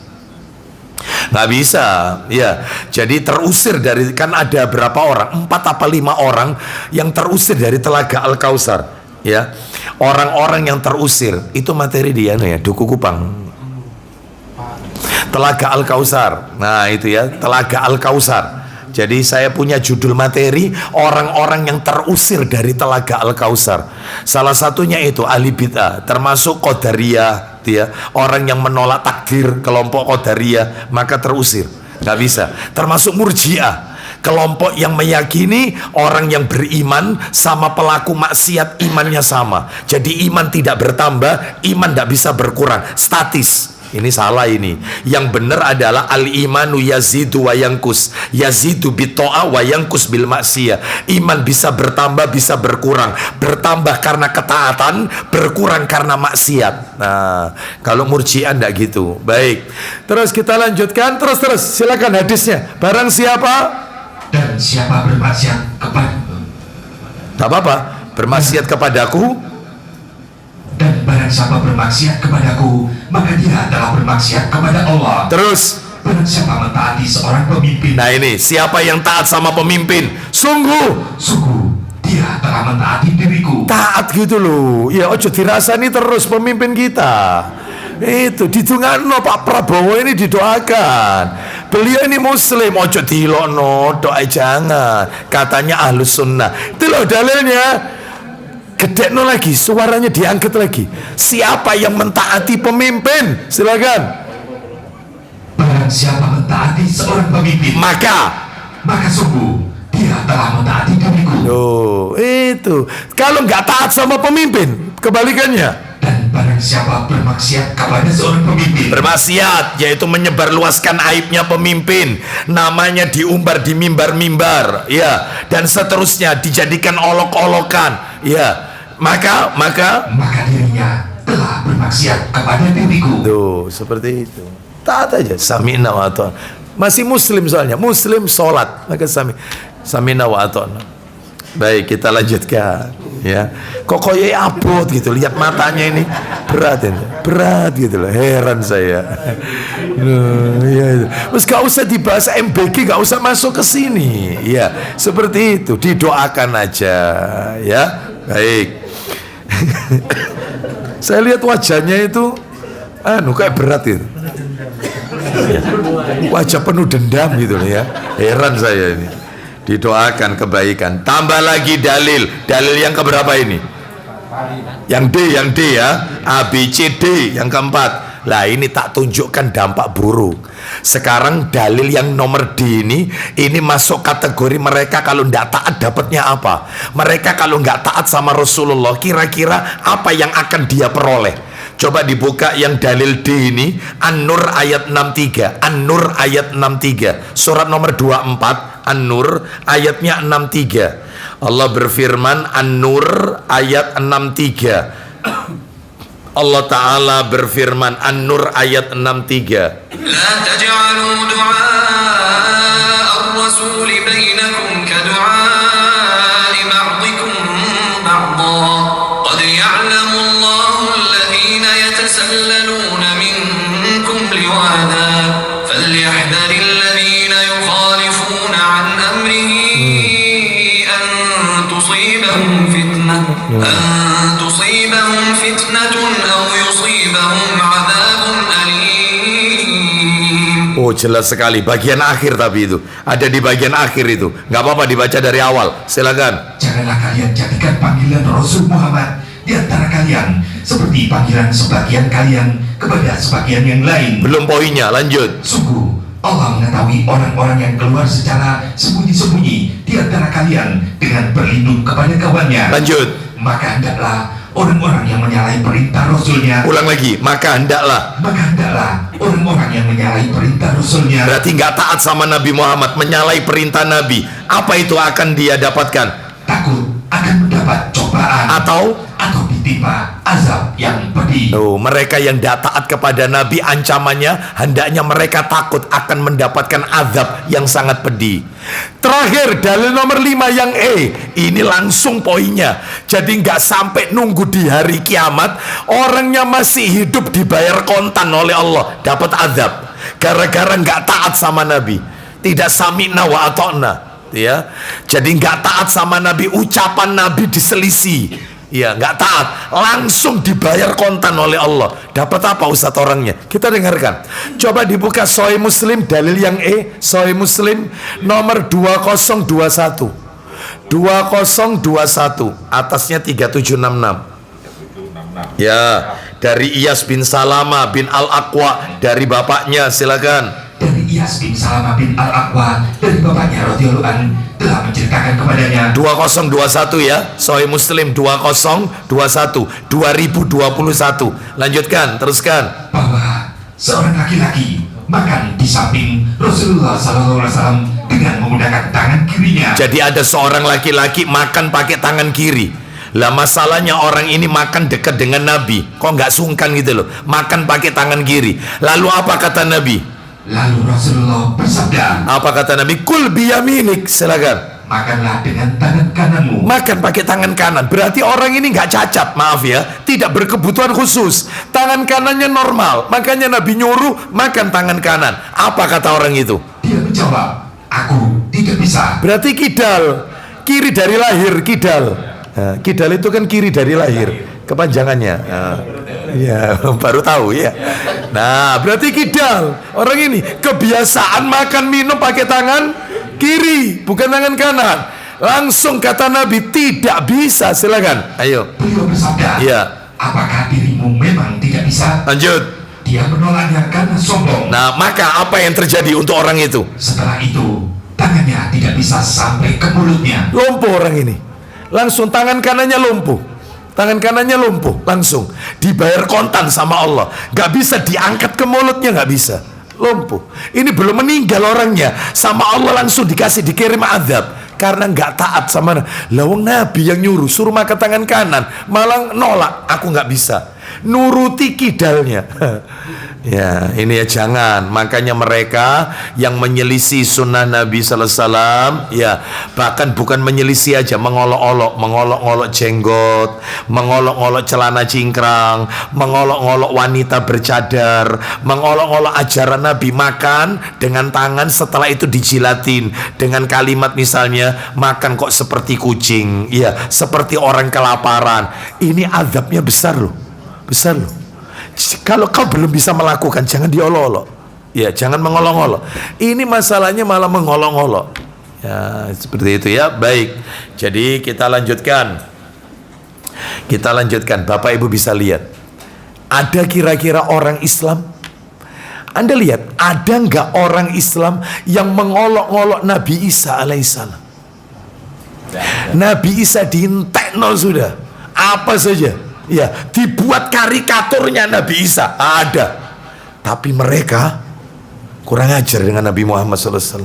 Speaker 1: Nggak bisa ya. Jadi terusir dari, kan ada berapa orang, 4 apa 5 orang yang terusir dari telaga Al-Kausar ya. Orang-orang yang terusir itu materi dia ya, Duku Kupang, Telaga Al-Kausar. Nah itu ya, Telaga Al-Kausar. Jadi saya punya judul materi orang-orang yang terusir dari Telaga Al-Kausar. Salah satunya itu ahli bid'ah, termasuk Qadariyah ya. Orang yang menolak takdir, kelompok Qadariyah, maka terusir, nggak bisa. Termasuk Murji'ah, kelompok yang meyakini orang yang beriman sama pelaku maksiat imannya sama. Jadi iman tidak bertambah, iman tidak bisa berkurang, statis. Ini salah ini. Yang benar adalah al-imanu yazidu wa yankus. Yazidu bitta'ah wa yankus bil maksiyah. Iman bisa bertambah, bisa berkurang. Bertambah karena ketaatan, berkurang karena maksiat. Nah, kalau Murji'ah enggak gitu. Baik. Terus kita lanjutkan, terus silakan hadisnya. Barang siapa?
Speaker 3: dan siapa bermaksiat kepada,
Speaker 1: tak apa-apa, bermaksiat kepadaku.
Speaker 3: dan barang siapa bermaksiat kepadaku, maka dia telah bermaksiat kepada Allah.
Speaker 1: Terus,
Speaker 3: barang siapa mentaati seorang pemimpin,
Speaker 1: nah ini, siapa yang taat sama pemimpin? Sungguh
Speaker 3: dia telah mentaati diriku.
Speaker 1: taat gitu loh. Ya ojo dirasani terus pemimpin kita. Itu didungakno Pak Prabowo ini, didoakan. Beliau ini muslim, ojo dilokno, doa jangan. Katanya ahlus sunnah. Itu loh dalilnya. Gedekno lagi, suaranya diangkat lagi. Siapa yang mentaati pemimpin? Silakan.
Speaker 3: Barang siapa mentaati seorang pemimpin,
Speaker 1: maka
Speaker 3: sungguh dia telah mentaati diriku.
Speaker 1: oh, itu kalau nggak taat sama pemimpin, kebalikannya.
Speaker 3: Dan barang siapa bermaksiat kepada seorang pemimpin,
Speaker 1: Bermaksiat yaitu menyebarluaskan aibnya pemimpin, namanya diumbar di mimbar-mimbar, ya, dan seterusnya, dijadikan olok-olokan, ya, maka
Speaker 3: dirinya telah bermaksiat kepada diriku.
Speaker 1: tuh seperti itu. Taat aja, sami'na wa ata'na. Masih muslim soalnya, muslim sholat, maka sami'na wa ata'na. Baik, kita lanjutkan, ya. Kok koyoi abot gitu, lihat matanya ini berat gitu loh, heran saya. Ya, terus gak usah dibahas MBG, gak usah masuk ke sini, ya. Seperti itu, didoakan aja, ya. Baik. Saya lihat wajahnya itu, kayak berat itu. Ya. Wajah penuh dendam gitu loh, ya. Heran saya ini. Didoakan kebaikan. Tambah lagi dalil yang keberapa ini? Yang D ya. A, B, C, D yang keempat. Lah ini tak tunjukkan dampak buruk. Sekarang dalil yang nomor D ini masuk kategori mereka kalau tidak taat dapatnya apa. Mereka kalau nggak taat sama Rasulullah, kira-kira apa yang akan dia peroleh? Coba dibuka yang dalil D ini, An-Nur ayat 63. An-Nur ayat 63, surat nomor 24, An-Nur ayatnya 63. Allah berfirman, An-Nur ayat 63. Allah Ta'ala berfirman, An-Nur ayat 63.
Speaker 4: لا تجعلوا دعاء الرسول بينكم كدعاء بعضكم بعضا قد يعلم الله الذين يتسللون منكم لواذا فليحذر الذين يخالفون عن أمره أن تصيبهم فتنة أو يصيبهم عذاب أليم.
Speaker 1: Oh, jelas sekali. Bagian akhir tapi itu ada di bagian akhir itu. Nggak apa-apa dibaca dari awal. Silakan.
Speaker 3: Janganlah kalian jadikan panggilan Rasul Muhammad di antara kalian seperti panggilan sebagian kalian kepada sebagian yang lain.
Speaker 1: Belum poinnya, lanjut.
Speaker 3: Sungguh Allah mengetahui orang-orang yang keluar secara sembunyi-sembunyi di antara kalian dengan berlindung kepada kawannya.
Speaker 1: Lanjut.
Speaker 3: Maka hendaklah orang-orang yang menyalahi perintah Rasulnya.
Speaker 1: Ulang lagi. Maka hendaklah
Speaker 3: orang-orang yang menyalahi perintah Rasulnya.
Speaker 1: Berarti nggak taat sama Nabi Muhammad, menyalahi perintah Nabi. Apa itu akan dia dapatkan?
Speaker 3: Takut akan mendapat cobaan
Speaker 1: Atau
Speaker 3: ditimpa azab yang pedih.
Speaker 1: oh, mereka yang tidak taat kepada Nabi, ancamannya hendaknya mereka takut akan mendapatkan azab yang sangat pedih. Terakhir, dalil nomor 5 yang E. Ini langsung poinnya. Jadi nggak sampai nunggu di hari kiamat, orangnya masih hidup dibayar kontan oleh Allah, dapat azab gara-gara nggak taat sama Nabi. Tidak sami'na wa ata'na, ya. Jadi nggak taat sama Nabi, ucapan Nabi diselisih. Ya, nggak taat, langsung dibayar kontan oleh Allah. Dapat apa Ustadz orangnya? Kita dengarkan. Coba dibuka Sahih Muslim, dalil yang E, Sahih Muslim nomor 2021. 2021, atasnya 3766. Ya, dari Iyas bin Salama bin Al-Aqwa, dari bapaknya, silakan.
Speaker 3: Dari Iyas bin Salama bin Al-Aqwa, dari bapaknya radhiyallahu anhu telah menceritakan kepadanya.
Speaker 1: 2021 ya, Sahih Muslim 2021 2021. Lanjutkan, teruskan.
Speaker 3: Bahwa seorang laki-laki makan di samping Rasulullah SAW dengan menggunakan tangan kirinya.
Speaker 1: Jadi ada seorang laki-laki makan pakai tangan kiri. Lah masalahnya orang ini makan dekat dengan Nabi, kok nggak sungkan gitu loh, makan pakai tangan kiri. Lalu apa kata Nabi?
Speaker 3: Lalu Rasulullah bersabda,
Speaker 1: Apa kata Nabi? Kul biyaminik, silakan.
Speaker 3: makanlah dengan tangan kananmu.
Speaker 1: Makan pakai tangan kanan. Berarti orang ini nggak cacat, maaf ya, tidak berkebutuhan khusus. Tangan kanannya normal, makanya Nabi nyuruh makan tangan kanan. Apa kata orang itu?
Speaker 3: Dia menjawab, aku tidak bisa.
Speaker 1: Berarti kidal, kiri dari lahir, kidal. Nah, kidal itu kan kiri dari lahir, kepanjangannya. Nah, ya, baru tahu ya. Nah, berarti kidal. Orang ini kebiasaan makan minum pakai tangan kiri, bukan tangan kanan. Langsung kata Nabi, tidak bisa. Silakan. Ayo.
Speaker 3: Beliau bersabda,
Speaker 1: Iya.
Speaker 3: apakah dirimu memang tidak bisa?
Speaker 1: Lanjut.
Speaker 3: Dia dia menolaknya karena sombong.
Speaker 1: Nah, maka apa yang terjadi untuk orang itu?
Speaker 3: Setelah itu, tangannya tidak bisa sampai ke mulutnya.
Speaker 1: Lumpuh orang ini. Langsung tangan kanannya lumpuh. Tangan kanannya lumpuh. Langsung. Dibayar kontan sama Allah. Gak bisa diangkat ke mulutnya, gak bisa. Lumpuh. Ini belum meninggal orangnya. Sama Allah langsung dikirim azab. Karena gak taat sama lawang Nabi yang nyuruh. Suruh makan tangan kanan. Malah nolak. Aku gak bisa. Nuruti kidalnya. Ya, ini ya jangan. Makanya mereka yang menyelisih sunnah Nabi sallallahu alaihi wasallam, ya, bahkan bukan menyelisih aja, mengolok-olok jenggot, mengolok-olok celana cingkrang, mengolok-olok wanita bercadar, mengolok-olok ajaran Nabi. Makan dengan tangan, setelah itu dijilatin dengan kalimat misalnya, makan kok seperti kucing, ya, seperti orang kelaparan. Ini azabnya besar loh. Besar loh. Kalau kau belum bisa melakukan, jangan diolok-olok. Ya, jangan mengolok-olok. Ini masalahnya malah mengolok-olok. Ya, seperti itu ya. Baik. Jadi kita lanjutkan. Bapak Ibu bisa lihat. Ada kira-kira orang Islam? Anda lihat, ada nggak orang Islam yang mengolok-olok Nabi Isa alaihissalam? Nabi Isa dientekno sudah. Apa saja? Ya, dibuat karikaturnya Nabi Isa ada, tapi mereka kurang ajar dengan Nabi Muhammad SAW.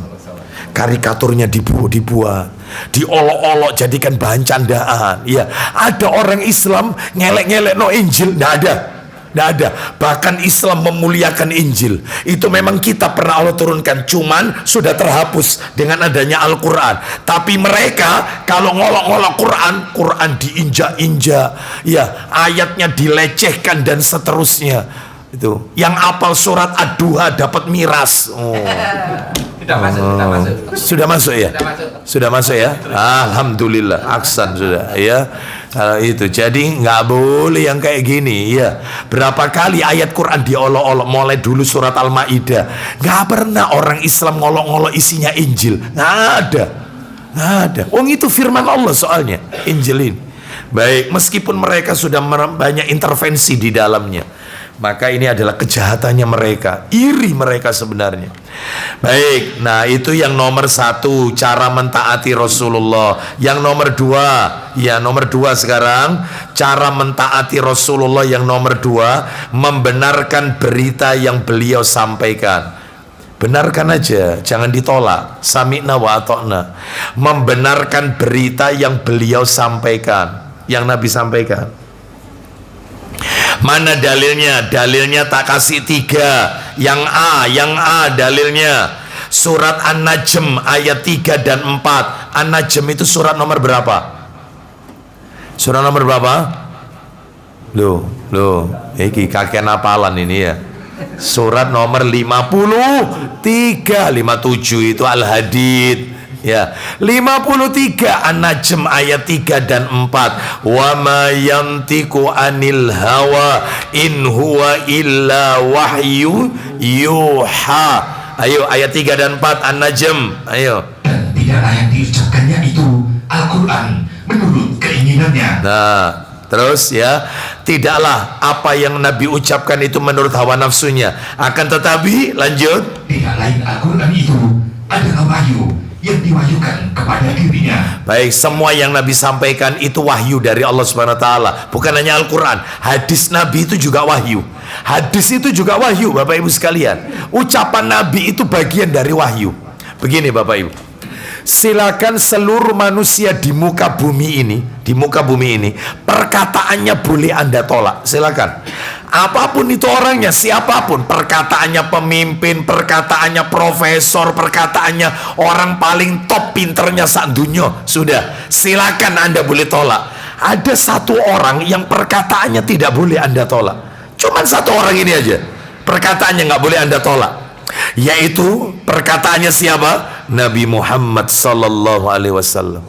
Speaker 1: Karikaturnya dibuat, diolok-olok, jadikan bahan candaan. Ya, ada orang Islam ngelek-ngelek no Injil, nggak ada. Bahkan Islam memuliakan Injil. Itu memang kita pernah Allah turunkan, cuman sudah terhapus dengan adanya Al-Quran. Tapi mereka kalau ngolok-ngolok Quran diinjak-injak, ya, ayatnya dilecehkan dan seterusnya. Itu yang apal surat Ad-Duha dapat miras.
Speaker 2: Sudah masuk.
Speaker 1: Sudah masuk ya? Sudah masuk ya? Alhamdulillah, aksan sudah ya. Itu jadi nggak boleh yang kayak gini ya. Berapa kali ayat Quran diolok-olok, mulai dulu surat Al-Maidah. Nggak pernah orang Islam ngolok-ngolok isinya Injil. Nggak ada. Itu firman Allah soalnya Injil ini. Baik, meskipun mereka sudah banyak intervensi di dalamnya, maka ini adalah kejahatannya mereka, iri mereka sebenarnya. Baik, nah itu yang nomor satu, cara mentaati Rasulullah. Yang nomor dua sekarang, cara mentaati Rasulullah yang nomor dua, membenarkan berita yang beliau sampaikan. Benarkan aja, jangan ditolak. Sami'na wa ata'na. Membenarkan berita yang beliau sampaikan, yang Nabi sampaikan. Mana dalilnya? Dalilnya tak kasih 3. Yang A dalilnya surat An-Najm ayat 3 dan 4. An-Najm itu surat nomor berapa? Surat nomor berapa? Loh, iki kakek napalan ini ya. Surat nomor 53, 57 itu Al-Hadid. Ya, 53 An-Najm ayat 3 dan 4. Wa ma yantiqu anil hawa in huwa illa wahyu yuha. Ayo ayat 3 dan 4 An-Najm. Ayo.
Speaker 3: Dan tidaklah yang diucapkannya itu Al-Quran menurut keinginannya.
Speaker 1: Nah, terus ya, tidaklah apa yang Nabi ucapkan itu menurut hawa nafsunya. Akan tetapi lanjut,
Speaker 3: tidak lain Al-Quran itu adalah wahyu yang diwahyukan kepada dirinya.
Speaker 1: Baik, semua yang Nabi sampaikan itu wahyu dari Allah Subhanahu wa taala. Bukan hanya Al-Quran, hadis Nabi itu juga wahyu. Hadis itu juga wahyu, Bapak Ibu sekalian. Ucapan Nabi itu bagian dari wahyu. Begini Bapak Ibu, silakan seluruh manusia di muka bumi ini, perkataannya boleh Anda tolak, silakan. Apapun itu orangnya, siapapun, perkataannya pemimpin, perkataannya profesor, perkataannya orang paling top pinternya sak dunia, sudah, silakan Anda boleh tolak. Ada satu orang yang perkataannya tidak boleh Anda tolak. Cuman satu orang ini aja, perkataannya nggak boleh Anda tolak, yaitu perkataannya siapa? Nabi Muhammad sallallahu alaihi wasallam.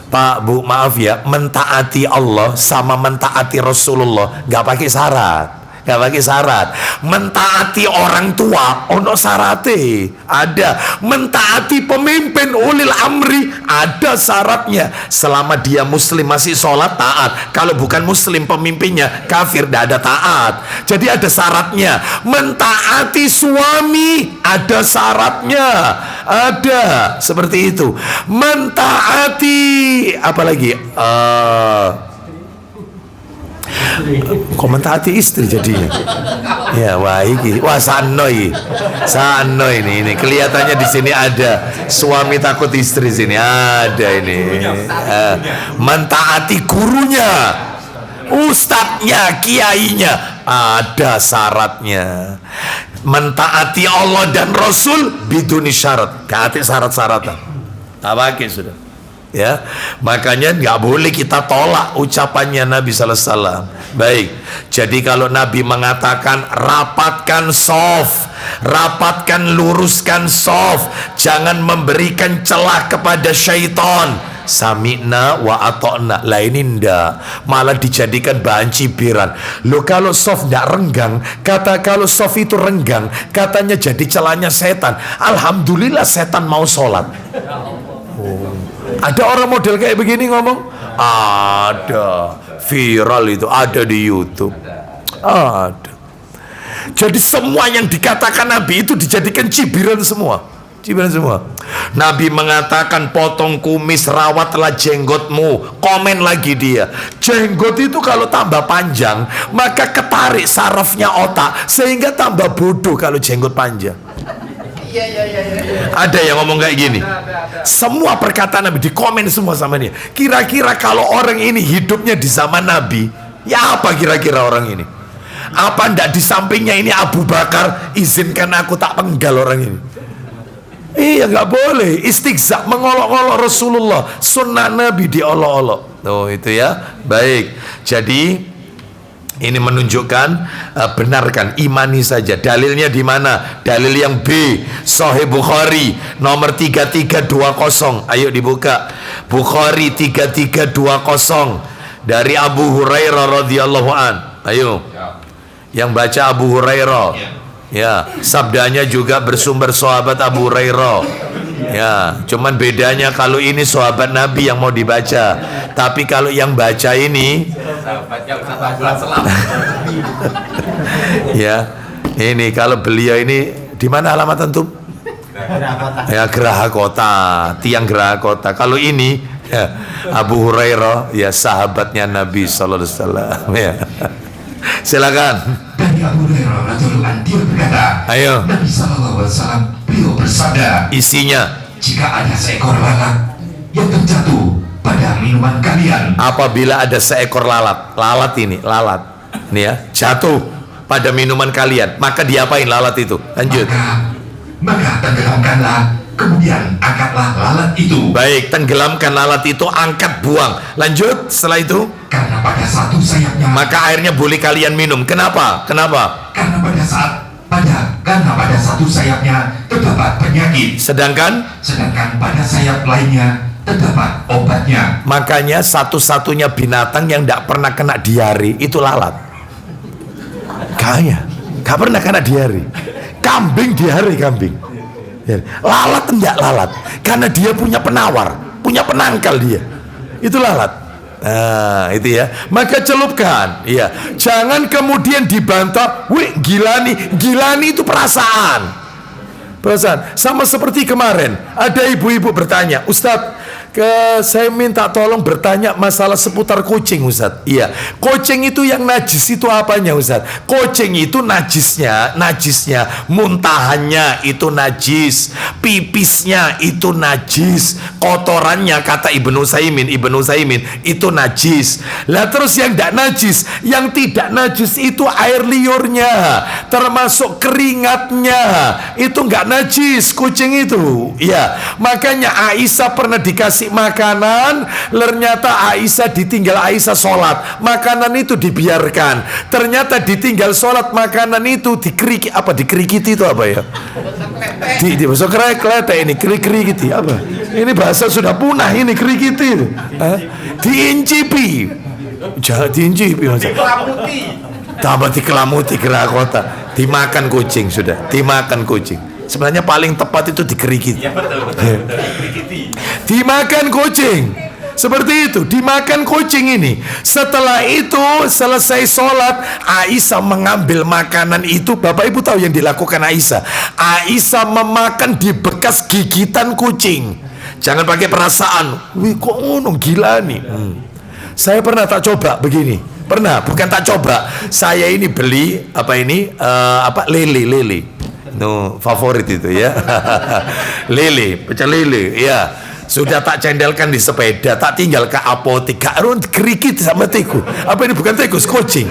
Speaker 1: Pak, Bu, maaf ya, mentaati Allah sama mentaati Rasulullah nggak pakai syarat. nggak pakai syarat. Mentaati orang tua ono syarate, ada. Mentaati pemimpin ulil amri ada syaratnya. Selama dia muslim masih sholat, taat. Kalau bukan muslim pemimpinnya kafir, tidak ada taat. Jadi ada syaratnya. Mentaati suami ada syaratnya, ada seperti itu. Mentaati apa lagi? Komentari istri jadinya. Ya, wah ini, wah sanoi ini kelihatannya di sini ada suami takut istri, sini ada ini. Mentaati gurunya, ustadznya, kiainya ada syaratnya. Mentaati Allah dan Rasul biduni syarat, gak ada syarat-syaratan. Tak pakai sudah. Ya, makanya nggak boleh kita tolak ucapannya Nabi Sallallahu Alaihi Wasallam. Baik, jadi kalau Nabi mengatakan rapatkan soft, rapatkan luruskan soft, jangan memberikan celah kepada syaitan. Sami'na wa ata'na. Lah ini ndak, malah dijadikan bahan cibiran. Loh kalau soft ndak renggang, kata kalau soft itu renggang, katanya jadi celahnya setan. Alhamdulillah setan mau sholat. Ada orang model kayak begini ngomong? Ada, viral itu, ada di YouTube. Ada. Jadi semua yang dikatakan Nabi itu dijadikan cibiran semua. Cibiran semua. Nabi mengatakan potong kumis, rawatlah jenggotmu. Komen lagi dia, jenggot itu kalau tambah panjang maka ketarik sarafnya otak sehingga tambah bodoh kalau jenggot panjang. Ada yang ngomong kayak gini. Semua perkataan Nabi di komen semua sama dia. Kira-kira kalau orang ini hidupnya di zaman Nabi, ya apa kira-kira orang ini? Apa ndak di sampingnya ini Abu Bakar, izinkan aku tak penggal orang ini? Iya, nggak boleh. Istighza, mengolok-olok Rasulullah, sunnah Nabi diolok-olok. Oh itu ya. Baik. Jadi ini menunjukkan benarkan, imani saja. Dalilnya di mana? Dalil yang B, Sahih Bukhari nomor 3320. Ayo dibuka. Bukhari 3320 dari Abu Hurairah radhiyallahu an. Ayo. Yang baca Abu Hurairah. Ya, sabdanya juga bersumber sahabat Abu Hurairah. Ya, cuman bedanya kalau ini sahabat Nabi yang mau dibaca, tapi kalau yang baca ini ya, ini kalau beliau ini di mana alamat antum? Ya, Geraha Kota, tiang Geraha Kota. Kalau ini ya, Abu Hurairah, ya sahabatnya Nabi Sallallahu Alaihi Wasallam. Ya. Silakan.
Speaker 3: Dari Abu Hurairah radhiyallahu anhu dia berkata,
Speaker 1: ayo.
Speaker 3: Nabi Sallallahu Alaihi Wasallam beliau bersabda,
Speaker 1: isinya,
Speaker 3: jika ada seekor lalat yang terjatuh pada minuman kalian,
Speaker 1: apabila ada seekor lalat, lalat ini, lalat nih ya, jatuh pada minuman kalian, maka diapain lalat itu? Lanjut.
Speaker 3: Maka tenggelamkanlah, kemudian angkatlah lalat itu.
Speaker 1: Baik, tenggelamkan lalat itu, angkat, buang. Lanjut, setelah itu,
Speaker 3: karena pada satu sayapnya,
Speaker 1: maka airnya boleh kalian minum. Kenapa? Kenapa?
Speaker 3: Karena pada satu sayapnya terdapat penyakit, sedangkan pada sayap lainnya terdapat obatnya.
Speaker 1: Makanya satu-satunya binatang yang tidak pernah kena diare itu lalat. Kaya, gak pernah kena diare. Kambing diare, kambing. Lalat enggak lalat, karena dia punya penawar, punya penangkal dia. Itu lalat. Nah, itu ya. Maka celupkan, iya. Jangan kemudian dibantah, "Wih, gilani itu perasaan." Perasaan. Sama seperti kemarin, ada ibu-ibu bertanya, "Ustadz, saya minta tolong bertanya masalah seputar kucing, Ustadz." Iya, kucing itu yang najis itu apanya, Ustadz? Kucing itu najisnya, muntahannya itu najis, pipisnya itu najis, kotorannya kata Ibnu Utsaimin itu najis. Lah terus yang tidak najis, itu air liurnya, termasuk keringatnya, itu nggak najis kucing itu. Iya, makanya Aisyah pernah dikasih makanan, ternyata Aisyah sholat, makanan itu dibiarkan, ternyata ditinggal sholat, makanan itu dikerikiti itu apa ya? Di bahasa klete ini kerikiti apa? Ini bahasa sudah punah ini kerikiti itu. Diincipi, jangan diincipi. tambah dikelamuti kera kota, dimakan kucing sudah, dimakan kucing. Sebenarnya paling tepat itu digerigiti.
Speaker 2: Ya betul.
Speaker 1: Dimakan kucing. Seperti itu, dimakan kucing ini. Setelah itu selesai sholat, Aisyah mengambil makanan itu. Bapak Ibu tahu yang dilakukan Aisyah? Aisyah memakan di bekas gigitan kucing. Jangan pakai perasaan. Wih, kok ngono, gila nih. Saya pernah tak coba begini. Pernah, bukan tak coba. Saya ini beli lele. No, favorit itu ya. Lele, pecel lele, ya. Sudah tak cendelkan di sepeda, tak tinggal ke apotek, kerikit sama tikus. Apa ini bukan tikus, kucing.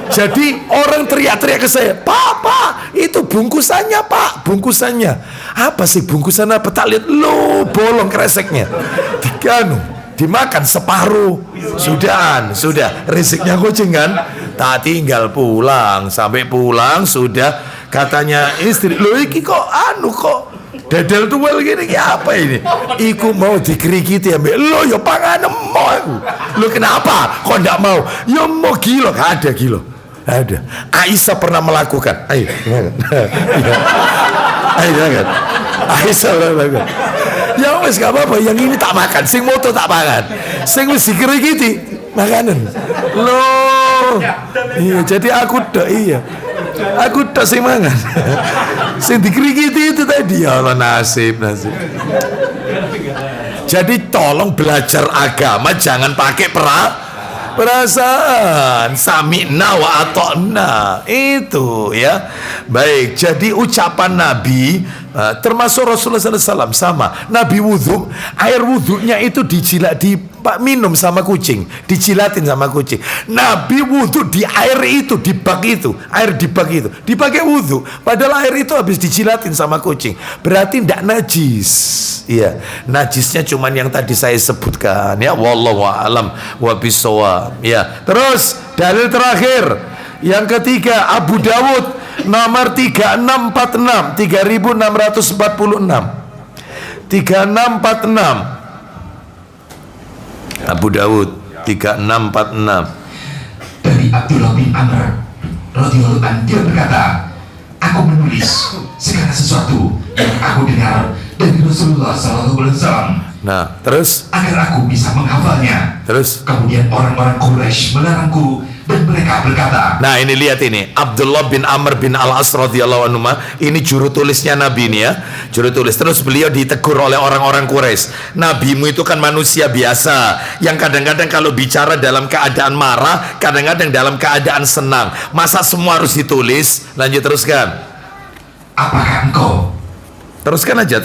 Speaker 1: Jadi orang teriak-teriak ke saya, Pak, itu bungkusannya Pak, bungkusannya. Apa sih bungkusan apa? Tak lihat, lo bolong kreseknya. Dimakan separuh. Sudah rezekinya kucing kan. Tak tinggal pulang, sampai pulang sudah katanya istri, lo iki kok dadal tuwel gini, apa ini? Iku mau dikerikiti ambil lo, ya panganem mau aku. Lo kenapa? Kok ndak mau? Ya mau gilo, ada gilo. Ada. Aisyah pernah melakukan. Ayo, makan. Aisyah pernah melakukan. Ya wes gak apa-apa, yang ini tak makan, sing moto tak makan. Sing wis dikerikiti makanan. Loh. Iya, jadi aku dak sing mangan. Sing dikerikiti itu tadi, ya Allah, nasib. Jadi tolong belajar agama jangan pakai perasaan. Sami'na wa ata'na, itu ya. Baik, jadi ucapan Nabi termasuk Rasulullah SAW sama. Nabi wudhu, air wudhunya itu minum sama kucing, dijilatin sama kucing. Nabi wudhu di air itu, di bak itu, air di bak itu dipakai wudhu, padahal air itu habis dijilatin sama kucing. Berarti tidak najis. Iya, najisnya cuman yang tadi saya sebutkan ya. Wallahu a'lam wa bishawab. Ya, terus dalil terakhir yang ketiga, Abu Dawud nomor 3646, 3646. Abu Dawud 3646.
Speaker 3: Dari Abdullah bin Amr radhiyallahu anhu, dia berkata, aku menulis segala sesuatu yang aku dengar dari Rasulullah SAW.
Speaker 1: Nah, terus
Speaker 3: agar aku bisa menghafalnya.
Speaker 1: Terus
Speaker 3: kemudian orang-orang Quraisy melarangku dan mereka berkata.
Speaker 1: Nah, ini lihat ini, Abdullah bin Amr bin Al-As radhiyallahu anhu, ini juru tulisnya Nabi ini ya, juru tulis. Terus beliau ditegur oleh orang-orang Quraisy. Nabimu itu kan manusia biasa yang kadang-kadang kalau bicara dalam keadaan marah, kadang-kadang dalam keadaan senang. Masa semua harus ditulis? Lanjut, teruskan.
Speaker 3: Apakah engkau?
Speaker 1: Teruskan aja.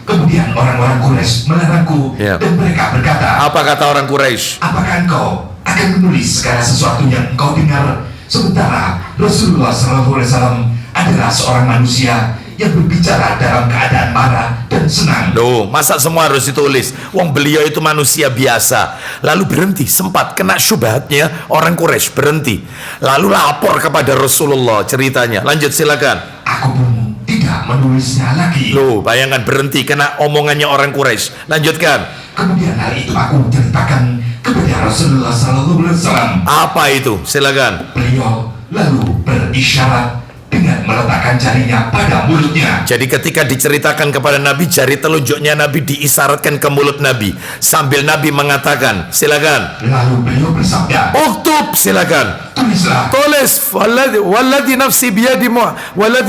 Speaker 3: Kemudian orang-orang Quraisy melarangku dan mereka berkata.
Speaker 1: Apa kata orang Quraisy?
Speaker 3: Apakah engkau akan menulis segala sesuatu yang engkau dengar, sementara Rasulullah SAW adalah seorang manusia yang berbicara dalam keadaan marah dan senang?
Speaker 1: Loh, masa semua harus ditulis? Wong beliau itu manusia biasa. Lalu berhenti, sempat kena syubhatnya orang Quraisy, berhenti. Lalu lapor kepada Rasulullah ceritanya. Lanjut, silakan.
Speaker 3: Aku pun tidak menulisnya lagi.
Speaker 1: Loh, bayangkan berhenti kena omongannya orang Quraisy. Lanjutkan.
Speaker 3: Kemudian hal itu aku ceritakan kepada Rasulullah SAW.
Speaker 1: Apa itu? Silakan.
Speaker 3: Beliau lalu berisyarat dengan meletakkan jarinya pada mulutnya.
Speaker 1: Jadi ketika diceritakan kepada Nabi, jari telunjuknya Nabi diisyaratkan ke mulut Nabi sambil Nabi mengatakan, silakan.
Speaker 3: Lalu beliau bersabda,
Speaker 1: uktub, silakan.
Speaker 3: Tulislah.
Speaker 1: Tulis, walladhi nafsi biyadi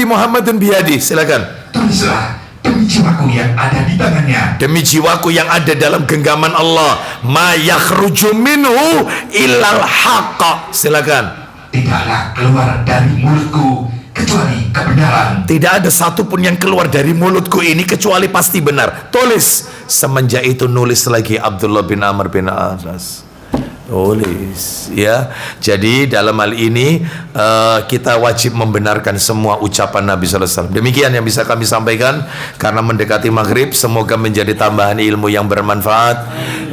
Speaker 1: Muhammadun biyadi, silakan.
Speaker 3: Tulislah, demi jiwaku yang ada di tangannya,
Speaker 1: demi jiwaku yang ada dalam genggaman Allah, ma yakhruju minhu illal haqq, silakan.
Speaker 3: Tidaklah keluar dari mulutku kecuali kebenaran.
Speaker 1: Tidak ada satupun yang keluar dari mulutku ini kecuali pasti benar. Tulis. Semenjak itu nulis lagi Abdullah bin Amr bin Al-As. Tulis ya. Jadi dalam hal ini kita wajib membenarkan semua ucapan Nabi SAW. Demikian yang bisa kami sampaikan. Karena mendekati maghrib, semoga menjadi tambahan ilmu yang bermanfaat.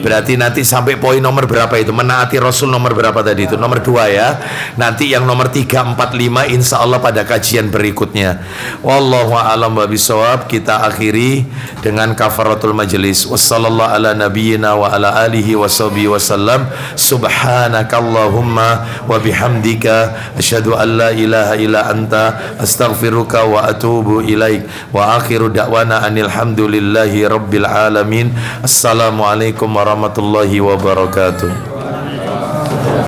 Speaker 1: Berarti nanti sampai poin nomor berapa itu? Menaati Rasul nomor berapa tadi itu? Nomor 2 ya. Nanti yang nomor 3, 4, 5 insya Allah pada kajian berikutnya. Wallahu a'lam bishawab. Kita akhiri dengan kafaratul majlis. Wassallallahu ala nabiyyina wa ala alihi wa sahbihi wasallam. Subhanakallahumma wa bihamdika asyhadu an la ilaha illa anta astaghfiruka wa atubu ilaik. Wa akhiru da'wana anil hamdulillahi rabbil alamin. Assalamualaikum warahmatullahi wabarakatuh.